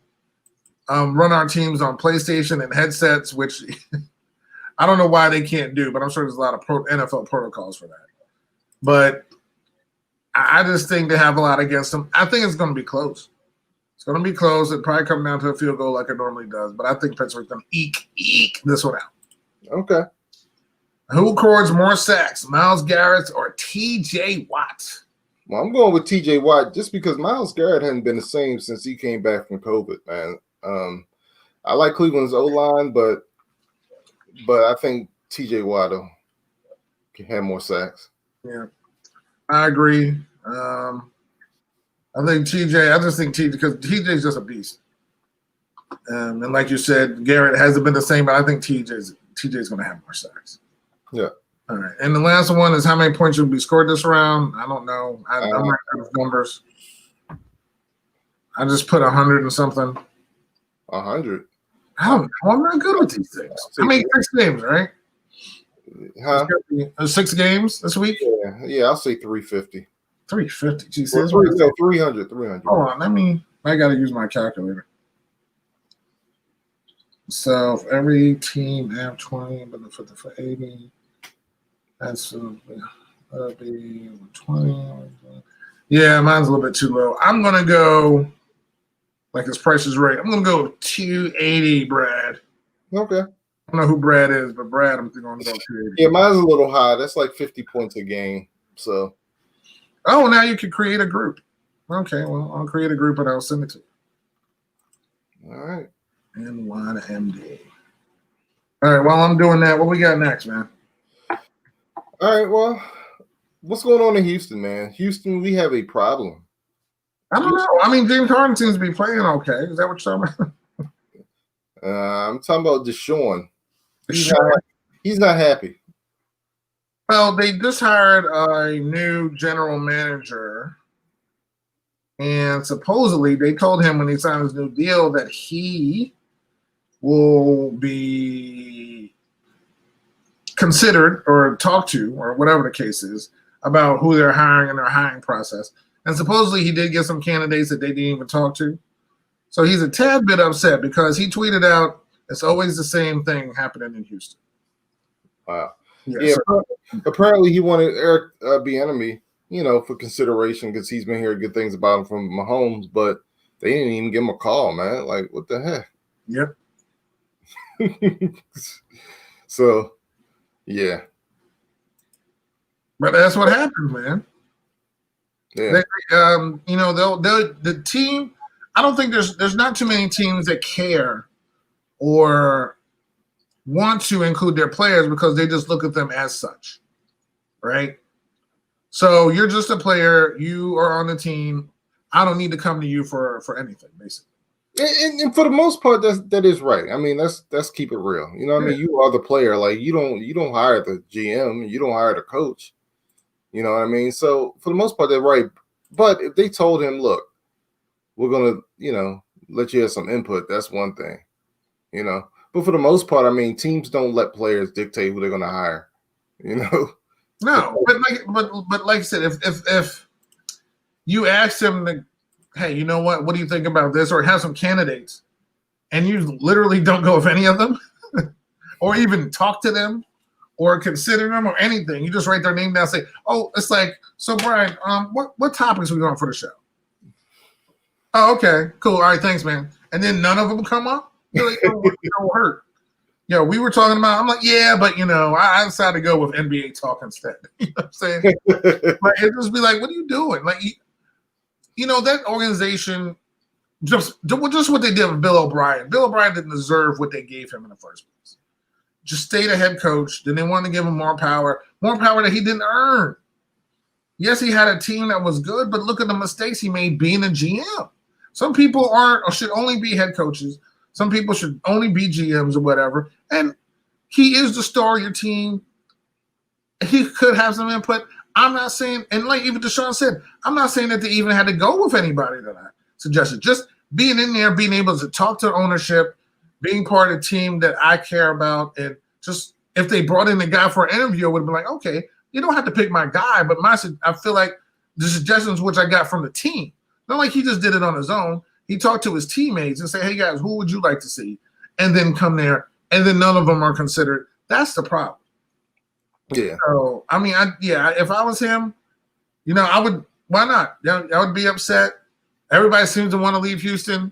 Speaker 1: run our teams on PlayStation and headsets, which I don't know why they can't do, but I'm sure there's a lot of NFL protocols for that. But I just think they have a lot against them. I think it's going to be close. It's going to be close. It'll probably come down to a field goal like it normally does, but I think Pittsburgh's going to eke this one out.
Speaker 2: Okay.
Speaker 1: Who records more sacks, Myles Garrett or T.J. Watt?
Speaker 2: Well, I'm going with T.J. Watt just because Myles Garrett hasn't been the same since he came back from COVID, man. I like Cleveland's O-line, but I think T.J. Watt can have more sacks.
Speaker 1: Yeah, I agree. I think T.J. I just think because T.J.'s just a beast. And like you said, Garrett hasn't been the same, but I think T.J.'s going to have more sacks.
Speaker 2: Yeah.
Speaker 1: All right. And the last one is how many points will be scored this round? I don't know. I'm not good with numbers. I just put 100 and something.
Speaker 2: 100?
Speaker 1: I don't know. I'm not good with these things. I mean, 6 games, right?
Speaker 2: Huh?
Speaker 1: 6 games this week?
Speaker 2: Yeah, I'll say 350.
Speaker 1: 350. Geez,
Speaker 2: 300.
Speaker 1: Hold on. I got to use my calculator. So if every team have 20, but for 80, that's that'll be 20. Yeah, mine's a little bit too low. I'm gonna go like his Price is Right. I'm gonna go 280, Brad.
Speaker 2: Okay.
Speaker 1: I don't know who Brad is, but Brad, I'm going to go 280.
Speaker 2: Yeah, mine's a little high. That's like 50 points a game. So.
Speaker 1: Oh, now you can create a group. Okay, well, I'll create a group and I'll send it to you.
Speaker 2: All right.
Speaker 1: N1MD. All right, while I'm doing that, what we got next, man?
Speaker 2: All right, well, what's going on in Houston, man? Houston, we have a problem.
Speaker 1: I don't know. I mean, James Harden seems to be playing okay. Is that what you're talking about?
Speaker 2: I'm talking about Deshaun. He's not happy.
Speaker 1: Well, they just hired a new general manager, and supposedly they told him when he signed his new deal that he will be considered or talked to, or whatever the case is, about who they're hiring in their hiring process. And supposedly he did get some candidates that they didn't even talk to. So he's a tad bit upset because he tweeted out, it's always the same thing happening in Houston.
Speaker 2: Wow. Yeah, apparently he wanted Eric Bieniemy, for consideration because he's been hearing good things about him from Mahomes, but they didn't even give him a call, man. Like, what the heck?
Speaker 1: Yep.
Speaker 2: So, yeah.
Speaker 1: But that's what happens, man.
Speaker 2: Yeah.
Speaker 1: They'll the team. I don't think there's not too many teams that care or want to include their players because they just look at them as such, right? So you're just a player. You are on the team. I don't need to come to you for anything, basically.
Speaker 2: And for the most part, that is right. I mean, let's keep it real. You know what I mean? You are the player. Like you don't hire the GM. You don't hire the coach. You know what I mean? So for the most part, they're right. But if they told him, look, we're gonna, let you have some input, that's one thing. But for the most part, I mean, teams don't let players dictate who they're gonna hire.
Speaker 1: No, but like I said, if you ask them to, hey, you know what do you think about this, or have some candidates, and you literally don't go with any of them, or even talk to them, or consider them, or anything, you just write their name down, and say, oh, it's like, so Brian, what topics are we going for the show? Oh, okay, cool, all right, thanks, man. And then none of them come up. You're like, don't hurt. We were talking about, I'm like, yeah, but I decided to go with NBA talk instead. You know what I'm saying? Like, it just be like, what are you doing? Like, that organization, just what they did with Bill O'Brien. Bill O'Brien didn't deserve what they gave him in the first place. Just stay the head coach. Then they wanted to give him more power that he didn't earn. Yes, he had a team that was good, but look at the mistakes he made being a GM. Some people aren't or should only be head coaches. Some people should only be GMs or whatever. And he is the star of your team. He could have some input. I'm not saying, and like even Deshaun said, I'm not saying that they even had to go with anybody that I suggested. Just being in there, being able to talk to ownership, being part of the team that I care about, and just if they brought in the guy for an interview, I would have been like, okay, you don't have to pick my guy, but I feel like the suggestions which I got from the team, not like he just did it on his own. He talked to his teammates and say, hey guys, who would you like to see? And then come there, and then none of them are considered. That's the problem.
Speaker 2: Yeah.
Speaker 1: So I mean, if I was him, I would. Why not? I would be upset. Everybody seems to want to leave Houston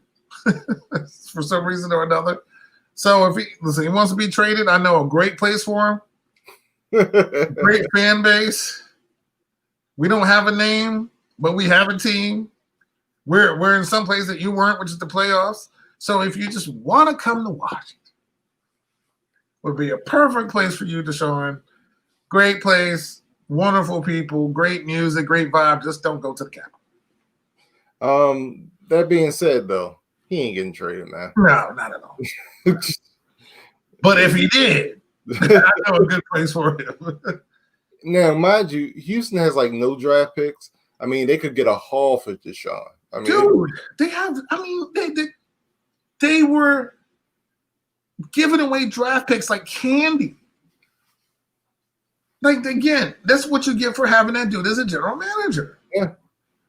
Speaker 1: for some reason or another. So if he wants to be traded, I know a great place for him. Great fan base. We don't have a name, but we have a team. We're in some place that you weren't, which is the playoffs. So if you just want to come to Washington, would be a perfect place for you, Deshaun. Great place, wonderful people, great music, great vibe. Just don't go to the Capitol.
Speaker 2: That being said, though, he ain't getting traded, man.
Speaker 1: No, not at all. But if he did, I know a good place for him.
Speaker 2: Now, mind you, Houston has like no draft picks. I mean, they could get a haul for Deshaun. I mean,
Speaker 1: dude, they have. I mean, they were giving away draft picks like candy. Like, again, that's what you get for having that dude as a general manager.
Speaker 2: Yeah.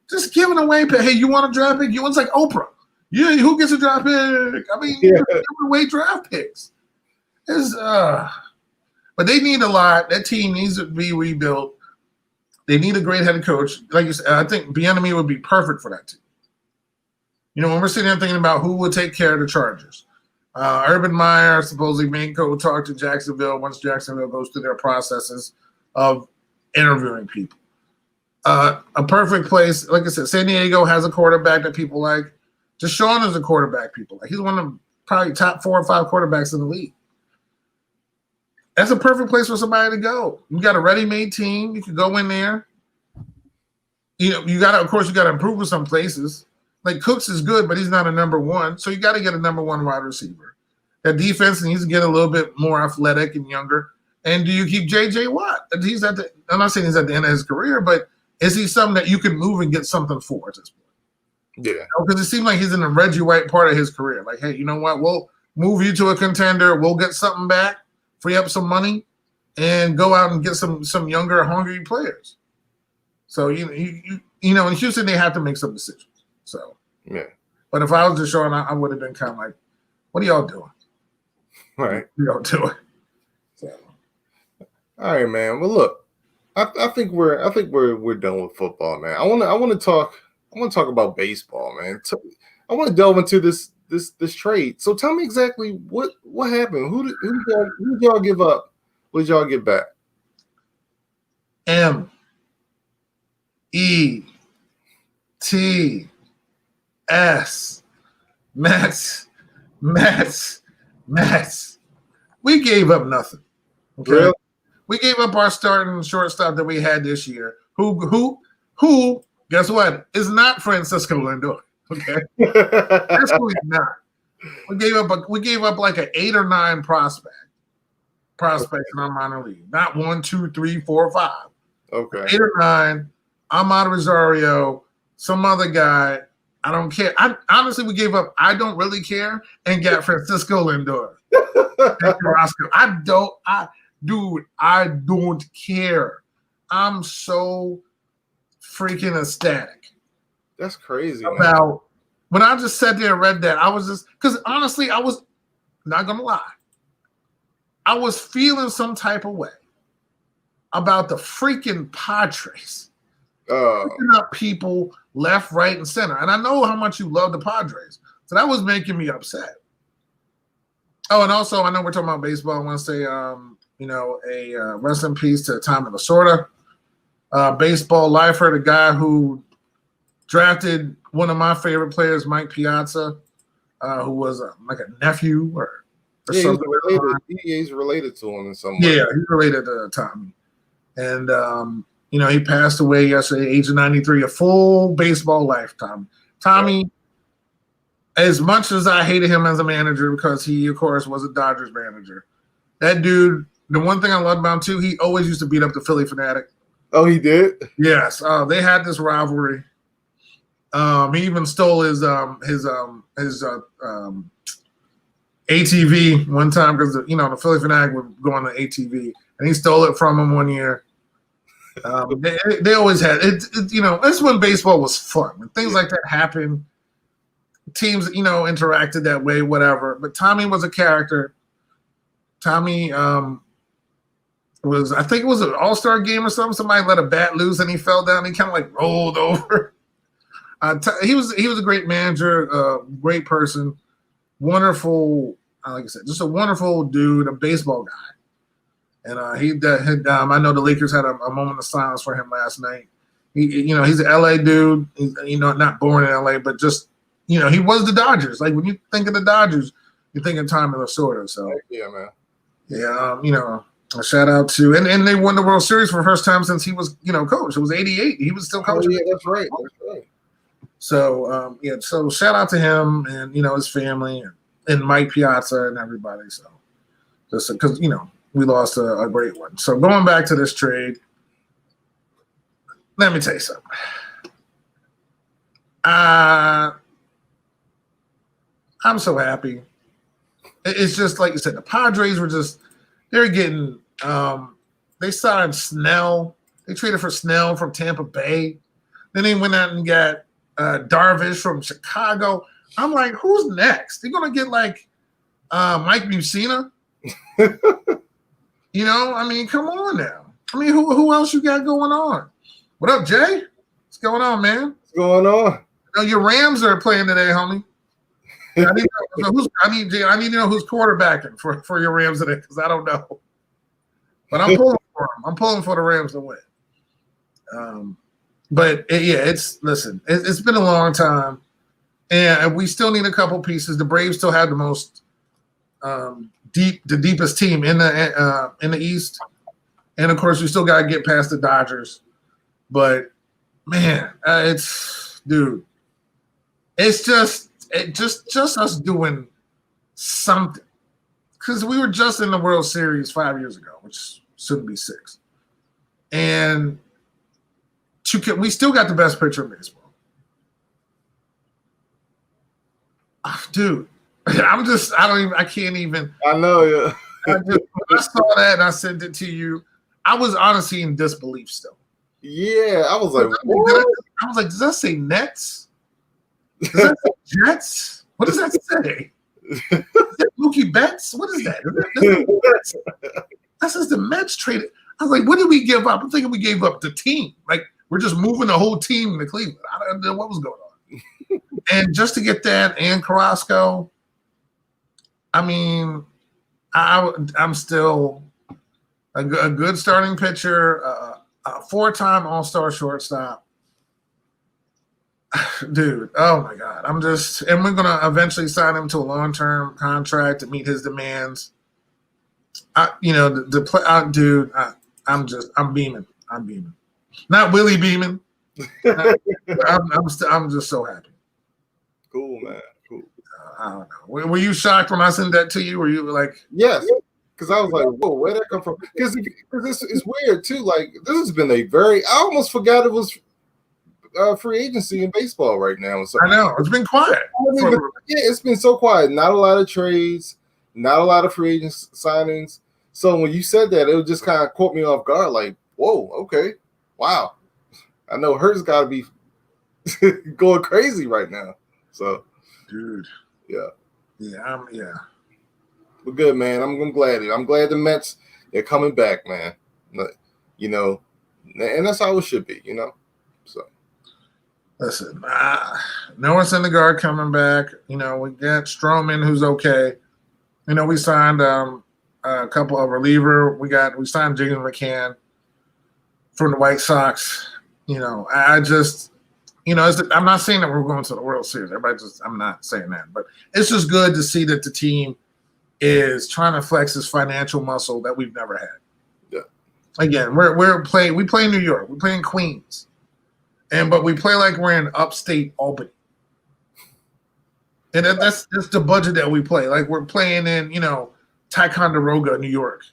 Speaker 1: Just giving away, hey, you want a draft pick? It's like Oprah. Yeah, who gets a draft pick? I mean, you're giving away draft picks. But they need a lot. That team needs to be rebuilt. They need a great head coach. Like you said, I think Bieniemy would be perfect for that team. When we're sitting there thinking about who would take care of the Chargers, Urban Meyer supposedly may go talk to Jacksonville once Jacksonville goes through their processes of interviewing people. A perfect place, like I said, San Diego has a quarterback that people like. Deshaun is a quarterback people like. He's one of the probably top 4 or 5 quarterbacks in the league. That's a perfect place for somebody to go. You got a ready-made team. You can go in there. You got to, of course, you got to improve in some places. Like Cooks is good, but he's not a number one. So you got to get a number one wide receiver. That defense needs to get a little bit more athletic and younger. And do you keep J.J. Watt? I'm not saying he's at the end of his career, but is he something that you can move and get something for at this point?
Speaker 2: Yeah.
Speaker 1: Because it seems like he's in the Reggie White part of his career. Like, hey, you know what? We'll move you to a contender. We'll get something back, free up some money, and go out and get some younger, hungry players. So, in Houston, they have to make some decisions. So,
Speaker 2: yeah.
Speaker 1: But if I was Deshaun, I would have been kind of like, what are y'all doing?
Speaker 2: All right.
Speaker 1: What are y'all doing? So.
Speaker 2: All right, man. Well, look, I think we're done with football, man. I want to talk about baseball, man. I want to delve into this this trade. So tell me exactly what happened. Who did y'all give up? What did y'all get back?
Speaker 1: METS Mets. We gave up nothing. Okay.
Speaker 2: Really?
Speaker 1: We gave up our starting shortstop that we had this year. Who? Guess what? Is not Francisco Lindor. Okay, that's who he's not. We gave up like an 8 or 9 prospects in our minor league. Not 1, 2, 3, 4, 5.
Speaker 2: Okay,
Speaker 1: 8 or 9. Amado Rosario, some other guy. I don't care. Honestly, we gave up. I don't really care, and got Francisco Lindor. I don't care. I'm so freaking ecstatic.
Speaker 2: That's crazy.
Speaker 1: About when I just sat there and read that, I was just because honestly, I was not gonna lie. I was feeling some type of way about the freaking Padres. Picking up people left, right, and center. And I know how much you love the Padres. So that was making me upset. Oh, and also, I know we're talking about baseball. I want to say, rest in peace to Tommy Lasorda. Baseball lifer, the guy who drafted one of my favorite players, Mike Piazza, who was like a nephew or something.
Speaker 2: He's related to him in some way.
Speaker 1: Yeah, he's related to Tommy. And, he passed away yesterday, age of 93, a full baseball lifetime. Tommy, as much as I hated him as a manager because he, of course, was a Dodgers manager, that dude, the one thing I loved about him, too, he always used to beat up the Philly Fanatic.
Speaker 2: Oh, he did?
Speaker 1: Yes. They had this rivalry. He even stole his ATV one time because, the Philly Fanatic would go on the ATV, and he stole it from him one year. They always had it. That's when baseball was fun. When things like that happened, teams, interacted that way, whatever. But Tommy was a character. Tommy I think it was an all-star game or something. Somebody let a bat loose and he fell down. He kind of like rolled over. He was a great manager, great person, wonderful. Like I said, just a wonderful dude, a baseball guy. And I know the Lakers had a moment of silence for him last night. He's an LA dude. He's, not born in LA, but just, he was the Dodgers. Like when you think of the Dodgers, you think of Tommy Lasorda. So
Speaker 2: yeah, man.
Speaker 1: Yeah, a shout out to and they won the World Series for the first time since he was, coach. It was '88. He was still coaching.
Speaker 2: Oh, yeah, that's right.
Speaker 1: So so shout out to him and his family and Mike Piazza and everybody. So just because we lost a great one. So going back to this trade, let me tell you something. I'm so happy. It's just like you said, the Padres were they're getting they signed Snell. They traded for Snell from Tampa Bay. Then they went out and got Darvish from Chicago. I'm like, who's next? They're gonna get like Mike Mussina. Come on now. Who else you got going on? What up, Jay? What's going on, man?
Speaker 2: What's going on?
Speaker 1: Your Rams are playing today, homie. I need to know who's quarterbacking for your Rams today because I don't know. But I'm pulling for them. I'm pulling for the Rams to win. It's been a long time, and we still need a couple pieces. The Braves still have the most the deepest team in the East, and of course we still got to get past the Dodgers. But man, it's just us doing something because we were just in the World Series 5 years ago, which shouldn't be 6, and we still got the best pitcher in baseball. Dude, I can't even. I know, yeah. When I saw that and I sent it to you, I was honestly in disbelief still.
Speaker 2: Yeah, I was like, what?
Speaker 1: I was like, does that say Nets? Does that say Jets? What does that say? Is that Mookie Betts? What is that? That says the Mets traded. I was like, what did we give up? I'm thinking we gave up the team. Like, we're just moving the whole team to Cleveland. I don't know what was going on. And just to get that and Carrasco, I mean, I'm still a good starting pitcher, a 4-time All-Star shortstop. Dude, oh my God. And we're going to eventually sign him to a long-term contract to meet his demands. Dude, I'm beaming. I'm beaming. Not Willie beaming. I'm just so happy.
Speaker 2: Cool, man. Cool.
Speaker 1: I don't know. Were you shocked when I sent that to you? Were you like,
Speaker 2: yes? Because I was like, whoa, where'd that come from? Because it's weird too. Like, this has been I almost forgot it was free agency in baseball right now. So
Speaker 1: I know it's been quiet.
Speaker 2: It's been so quiet. Not a lot of trades, not a lot of free agent signings. So when you said that, it just kind of caught me off guard. Like, whoa, okay, wow. I know Hurts got to be going crazy right now. So,
Speaker 1: dude,
Speaker 2: yeah.
Speaker 1: We're
Speaker 2: good, man. I'm glad. I'm glad the Mets, they're coming back, man. You know, and that's how it should be, you know. So,
Speaker 1: listen, Noah Syndergaard coming back. You know, we got Stroman, who's okay. You know, we signed a couple of reliever. We signed James McCann from the White Sox. You know, I just, you know, I'm not saying that we're going to the World Series. I'm not saying that, but it's just good to see that the team is trying to flex this financial muscle that we've never had.
Speaker 2: Yeah.
Speaker 1: Again, we play in New York, we play in Queens, but we play like we're in upstate Albany, and that's the budget that we play. Like we're playing in, you know, Ticonderoga, New York,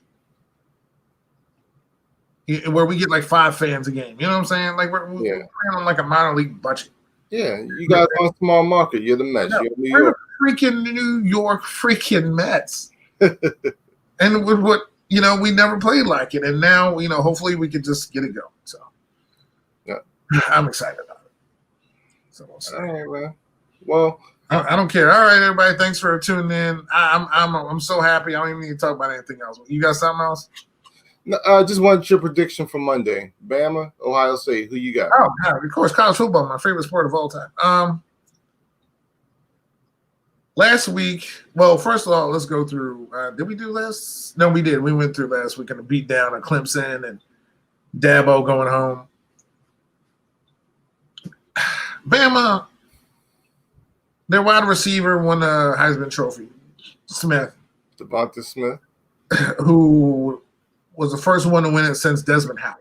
Speaker 1: where we get like 5 fans a game. You know what I'm saying? Like we're playing on like a minor league budget.
Speaker 2: Yeah, you guys on a small market. You're the Mets.
Speaker 1: No,
Speaker 2: You're New
Speaker 1: we're
Speaker 2: York.
Speaker 1: the freaking New York freaking Mets. And with what, you know, we never played like it. And now, you know, hopefully we can just get it going. So
Speaker 2: yeah,
Speaker 1: I'm excited about it. So we'll see.
Speaker 2: All right, man. Well,
Speaker 1: I don't care. All right, everybody. Thanks for tuning in. I'm so happy. I don't even need to talk about anything else. You got something else?
Speaker 2: No, I just wanted your prediction for Monday. Bama, Ohio State. Who you got?
Speaker 1: Oh, God, of course, college football, my favorite sport of all time. Last week, well, first of all, let's go through. Did we do last? No, we did. We went through last week and a beat down of Clemson and Dabo going home. Bama, their wide receiver won the Heisman Trophy, Smith.
Speaker 2: Devonta Smith.
Speaker 1: Who was the first one to win it since Desmond Howard.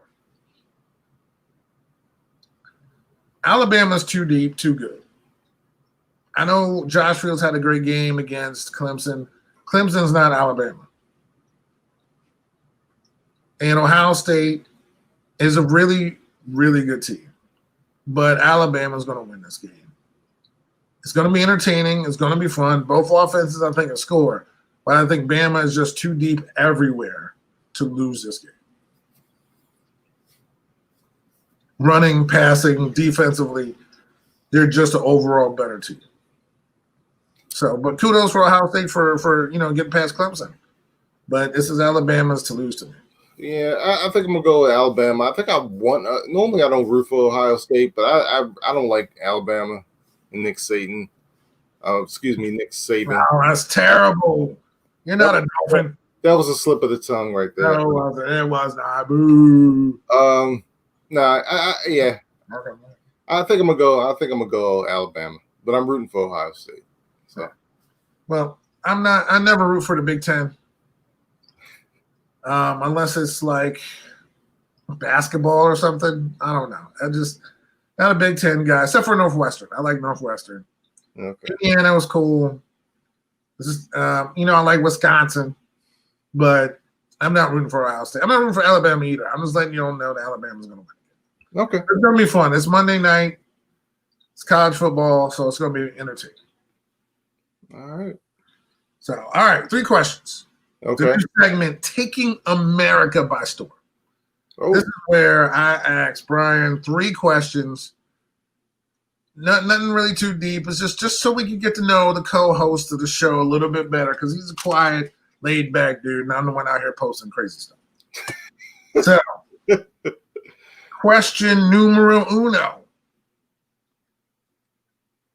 Speaker 1: Alabama's too deep, too good. I know Josh Fields had a great game against Clemson. Clemson's not Alabama. And Ohio State is a really, really good team. But Alabama's going to win this game. It's going to be entertaining. It's going to be fun. Both offenses, I think, will score. But I think Bama is just too deep everywhere to lose this game. Running, passing, defensively, they're just an overall better team. So, but kudos for Ohio State for getting past Clemson. But this is Alabama's to lose to me.
Speaker 2: Yeah, I think I'm gonna go with Alabama. I think I want. Normally, I don't root for Ohio State, but I don't like Alabama and Nick Saban. Nick Saban.
Speaker 1: Oh, that's terrible. You're not a Dolphin.
Speaker 2: That was a slip of the tongue right there.
Speaker 1: No, it was not. Boo.
Speaker 2: Yeah. Okay. I think I'm gonna go Alabama, but I'm rooting for Ohio State. So,
Speaker 1: well, I'm not. I never root for the Big Ten, unless it's like basketball or something. I don't know. I just not a Big Ten guy, except for Northwestern. I like Northwestern.
Speaker 2: Okay.
Speaker 1: Indiana was cool. This is, I like Wisconsin, but I'm not rooting for Ohio State. I'm not rooting for Alabama either. I'm just letting you all know that Alabama's going to win.
Speaker 2: Okay.
Speaker 1: It's going to be fun. It's Monday night. It's college football, so it's going to be entertaining.
Speaker 2: All right.
Speaker 1: So, all right, 3 questions.
Speaker 2: Okay.
Speaker 1: The new segment, Taking America by Storm.
Speaker 2: Oh.
Speaker 1: This is where I ask Brian 3 questions. Nothing really too deep. It's just so we can get to know the co-host of the show a little bit better because he's a quiet, laid-back dude, and I'm the one out here posting crazy stuff. So, question numero uno.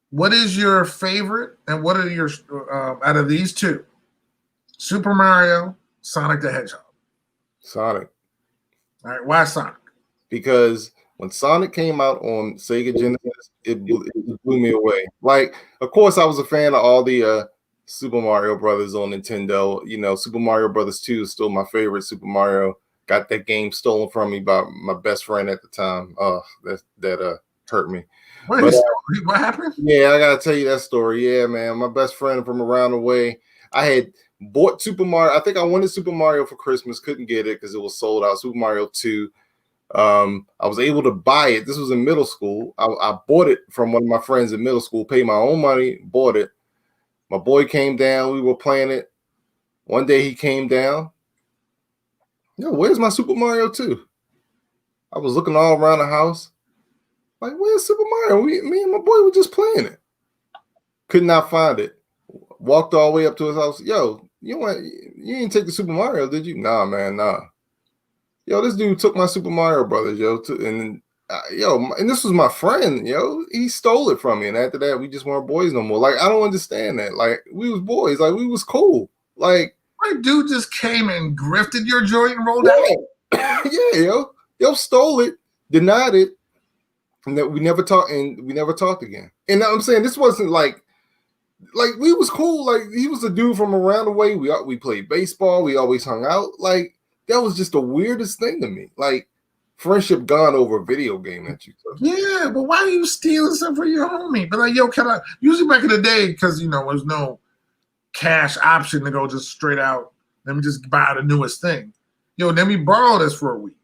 Speaker 1: What is your favorite, and what are your out of these two? Super Mario, Sonic the Hedgehog.
Speaker 2: Sonic.
Speaker 1: All right, why Sonic?
Speaker 2: Because when Sonic came out on Sega Genesis, it blew me away. Like, of course, I was a fan of all the Super Mario Brothers on Nintendo. You know, Super Mario Brothers 2 is still my favorite Super Mario. Got that game stolen from me by my best friend at the time. Oh, that hurt me.
Speaker 1: What happened?
Speaker 2: Yeah, I gotta tell you that story. Yeah, man, my best friend from around the way. I had bought Super Mario. I think I wanted Super Mario for Christmas. Couldn't get it because it was sold out. Super Mario 2. I was able to buy it. This was in middle school. I bought it from one of my friends in middle school, paid my own money, bought it. My boy came down. We were playing it. One day he came down. Yo, where's my Super Mario 2? I was looking all around the house. Like, where's Super Mario? Me and my boy were just playing it. Could not find it. Walked all the way up to his house. Yo, you didn't take the Super Mario, did you? Nah, man, nah. Yo, this dude took my Super Mario Brothers, yo, and this was my friend, yo. He stole it from me, and after that, we just weren't boys no more. Like, I don't understand that. Like, we was boys, like we was cool. Like,
Speaker 1: my dude just came and grifted your joint and rolled out.
Speaker 2: Yeah, yo, stole it, denied it, and that we never talked again. And I'm saying this wasn't like we was cool. Like, he was a dude from around the way. We played baseball. We always hung out. Like, that was just the weirdest thing to me. Like, friendship gone over a video game that you took.
Speaker 1: Yeah, but why are you stealing stuff from your homie? But like, yo, can I? Usually back in the day, because there's no cash option to go just straight out. Let me just buy the newest thing. Yo, let me borrow this for a week.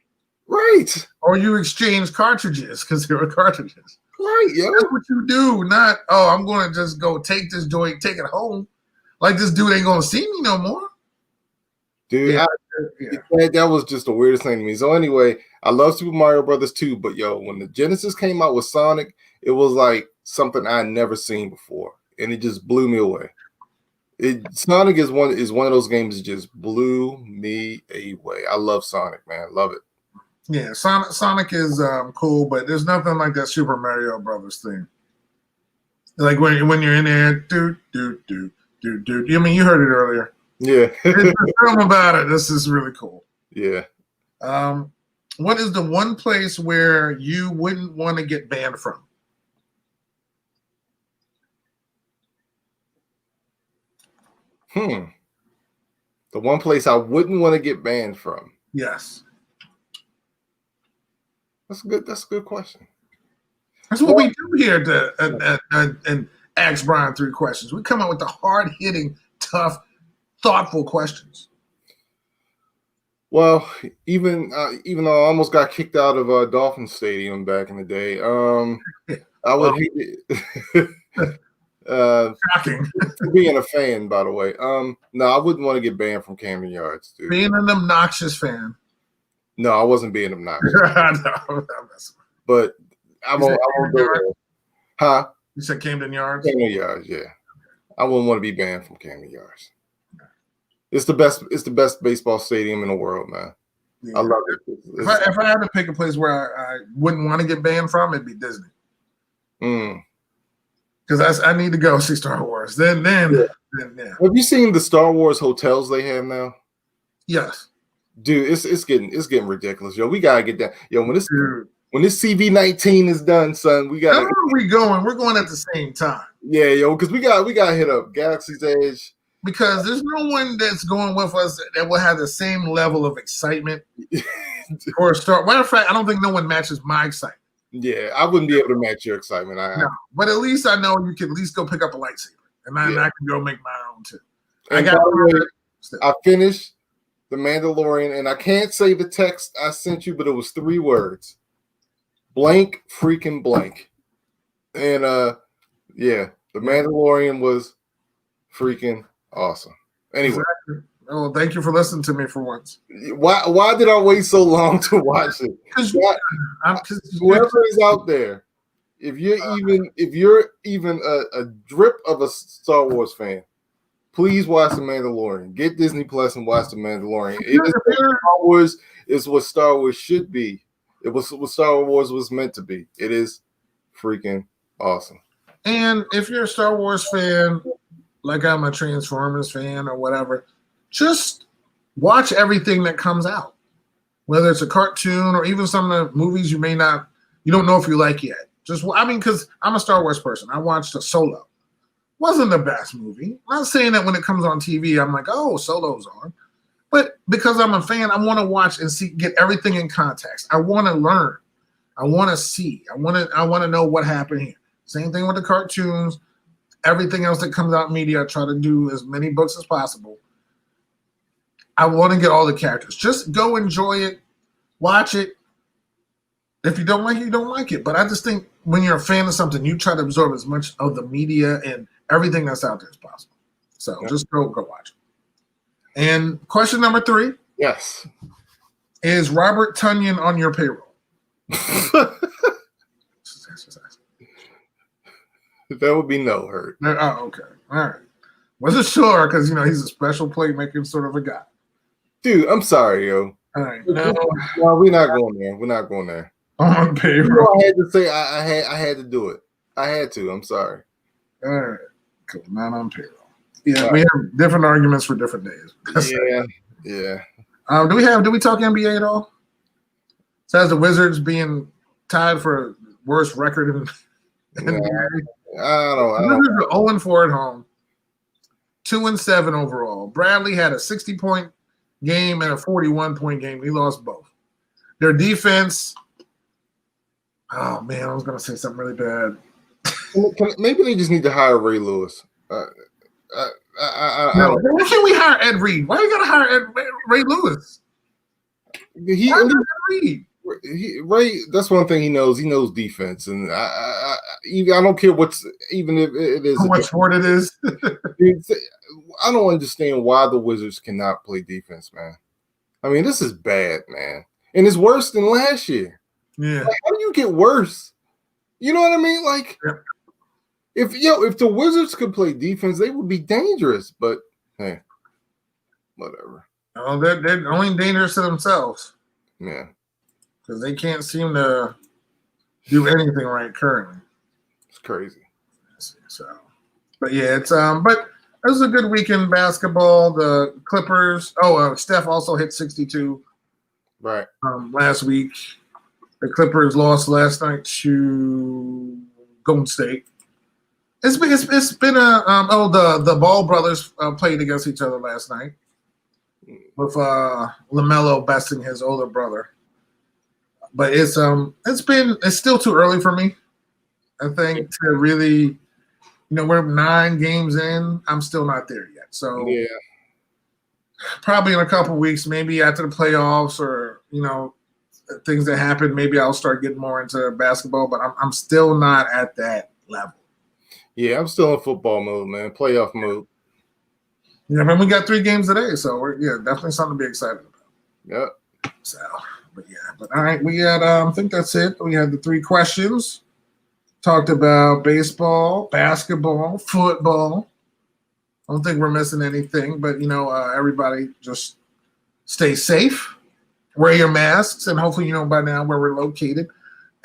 Speaker 2: Right.
Speaker 1: Or you exchange cartridges because there were cartridges.
Speaker 2: Right, yo.
Speaker 1: That's what you do. Not, I'm going to just go take this joint, take it home. Like, this dude ain't going to see me no more.
Speaker 2: Dude, that was just the weirdest thing to me. So anyway, I love Super Mario Brothers 2, but yo, when the Genesis came out with Sonic, it was like something I had never seen before, and it just blew me away. Sonic is one of those games that just blew me away. I love Sonic, man. Love it.
Speaker 1: Yeah, Sonic is cool, but there's nothing like that Super Mario Brothers thing. Like when you're in there, do. I mean, you heard it earlier.
Speaker 2: Yeah.
Speaker 1: Tell them about it. This is really cool.
Speaker 2: Yeah.
Speaker 1: What is the one place where you wouldn't want to get banned from?
Speaker 2: The one place I wouldn't want to get banned from.
Speaker 1: Yes.
Speaker 2: That's a good question.
Speaker 1: That's what we do here and Ask Brian 3 questions. We come up with the hard-hitting, tough, thoughtful questions.
Speaker 2: Well, even though I almost got kicked out of Dolphin Stadium back in the day, I would hate it.
Speaker 1: Shocking.
Speaker 2: Being a fan, by the way. No, I wouldn't want to get banned from Camden Yards, dude.
Speaker 1: Being an obnoxious fan.
Speaker 2: No, I wasn't being obnoxious.
Speaker 1: No,
Speaker 2: but I won't go there. Huh?
Speaker 1: You said Camden Yards?
Speaker 2: Camden Yards, yeah. I wouldn't want to be banned from Camden Yards. It's the best baseball stadium in the world, man. Yeah. I love it.
Speaker 1: If I had to pick a place where I wouldn't want to get banned from, it'd be Disney. Because I need to go see Star Wars. Then yeah.
Speaker 2: Have you seen the Star Wars hotels they have now?
Speaker 1: Yes.
Speaker 2: Dude, it's getting ridiculous. Yo, we gotta get that. Yo, when this CV-19 is done, son, we gotta.
Speaker 1: Where are we going? We're going at the same time.
Speaker 2: Yeah, yo, because we gotta hit up Galaxy's Edge.
Speaker 1: Because there's no one that's going with us that will have the same level of excitement for a Star. Matter of fact, I don't think no one matches my excitement.
Speaker 2: Yeah, I wouldn't be able to match your excitement.
Speaker 1: No, but at least I know you can at least go pick up a lightsaber, and I can go make my own too.
Speaker 2: And I finished The Mandalorian, and I can't say the text I sent you, but it was 3 words: blank, freaking blank. And The Mandalorian was freaking awesome. Anyway.
Speaker 1: Exactly. Well, thank you for listening to me for once.
Speaker 2: Why did I wait so long to watch it? Because whoever is out there, if you're even a drip of a Star Wars fan, please watch The Mandalorian. Get Disney Plus and watch The Mandalorian. Star Wars is what Star Wars should be. It was what Star Wars was meant to be. It is freaking awesome.
Speaker 1: And if you're a Star Wars fan, like I'm a Transformers fan or whatever, just watch everything that comes out, whether it's a cartoon or even some of the movies you don't know if you like yet. Because I'm a Star Wars person. I watched Solo. Wasn't the best movie. I'm not saying that when it comes on TV, I'm like, oh, Solo's on. But because I'm a fan, I want to watch and get everything in context. I want to learn. I want to see. I want to know what happened here. Same thing with the cartoons. Everything else that comes out in media, I try to do as many books as possible. I want to get all the characters. Just go enjoy it. Watch it. If you don't like it, you don't like it. But I just think when you're a fan of something, you try to absorb as much of the media and everything that's out there as possible. So just go watch it. And question number 3.
Speaker 2: Yes.
Speaker 1: Is Robert Tunyon on your payroll?
Speaker 2: That would be no hurt.
Speaker 1: Oh, okay. All right. Wasn't sure because, he's a special playmaking sort of a guy.
Speaker 2: Dude, I'm sorry, yo.
Speaker 1: All right.
Speaker 2: No, we're not going there. We're not going there.
Speaker 1: On payroll.
Speaker 2: I had to say I had to do it. I had to. I'm sorry.
Speaker 1: All right. Cool. Not on payroll. Yeah, we have different arguments for different days.
Speaker 2: Yeah.
Speaker 1: Do we talk NBA at all? So has the Wizards being tied for worst record in NBA?
Speaker 2: I don't.
Speaker 1: Wizards are 0-4 at home, 2-7 overall. Bradley had a 60-point game and a 41-point game. He lost both. Their defense. Oh man, I was gonna say something really bad.
Speaker 2: Maybe they just need to hire Ray Lewis.
Speaker 1: No, why can't we hire Ed Reed? Why you gotta hire Ray Lewis?
Speaker 2: Ray, that's one thing he knows. He knows defense, and I don't care even if it is
Speaker 1: how much sport it is.
Speaker 2: I don't understand why the Wizards cannot play defense, man. I mean, this is bad, man, and it's worse than last year.
Speaker 1: Yeah,
Speaker 2: like, how do you get worse? You know what I mean? Like, if the Wizards could play defense, they would be dangerous. But hey, whatever.
Speaker 1: Oh, they're only dangerous to themselves.
Speaker 2: Yeah,
Speaker 1: because they can't seem to do anything right currently.
Speaker 2: It's crazy.
Speaker 1: So, but yeah, but it was a good weekend in basketball. The Clippers. Steph also hit 62.
Speaker 2: Right.
Speaker 1: Last week, the Clippers lost last night to Golden State. It's been the Ball brothers played against each other last night with LaMelo besting his older brother. But it's still too early for me, I think, to really, we're 9 games in. I'm still not there yet. So
Speaker 2: yeah,
Speaker 1: probably in a couple weeks, maybe after the playoffs or things that happen, maybe I'll start getting more into basketball. But I'm still not at that level.
Speaker 2: Yeah, I'm still in football mode, man. Playoff mode.
Speaker 1: Yeah, we got 3 games today, so we're definitely something to be excited about.
Speaker 2: Yep.
Speaker 1: So. But all right, we had I think that's it. We had the 3 questions. Talked about baseball, basketball, football. I don't think we're missing anything, but everybody just stay safe, wear your masks, and hopefully by now where we're located.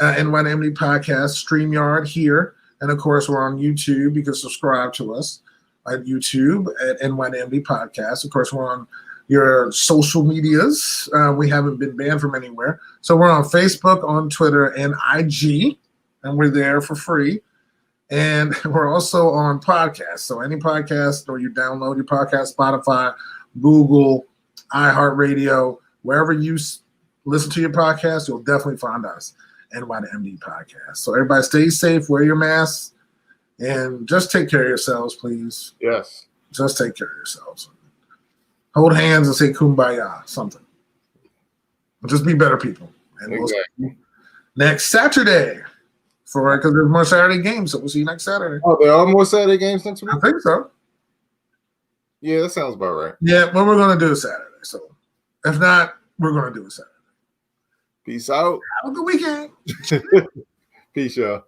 Speaker 1: NYMD Podcast, StreamYard here, and of course we're on YouTube. You can subscribe to us at YouTube at NYMD Podcast. Of course, we're on your social medias. We haven't been banned from anywhere. So we're on Facebook, on Twitter, and IG, and we're there for free. And we're also on podcasts. So any podcast or you download your podcast, Spotify, Google, iHeartRadio, wherever you listen to your podcast, you'll definitely find us, NYMD Podcast. So everybody stay safe, wear your masks, and just take care of yourselves, please.
Speaker 2: Yes.
Speaker 1: Just take care of yourselves. Hold hands and say kumbaya, something. Just be better people. And
Speaker 2: exactly.
Speaker 1: We'll see you next Saturday because there's more Saturday games, so we'll see you next Saturday.
Speaker 2: Oh, there are more Saturday games next week?
Speaker 1: I think so.
Speaker 2: Yeah, that sounds about right.
Speaker 1: Yeah, well, we're going to do it Saturday. So if not, we're going to do it Saturday.
Speaker 2: Peace out.
Speaker 1: Have a good weekend.
Speaker 2: Peace, y'all.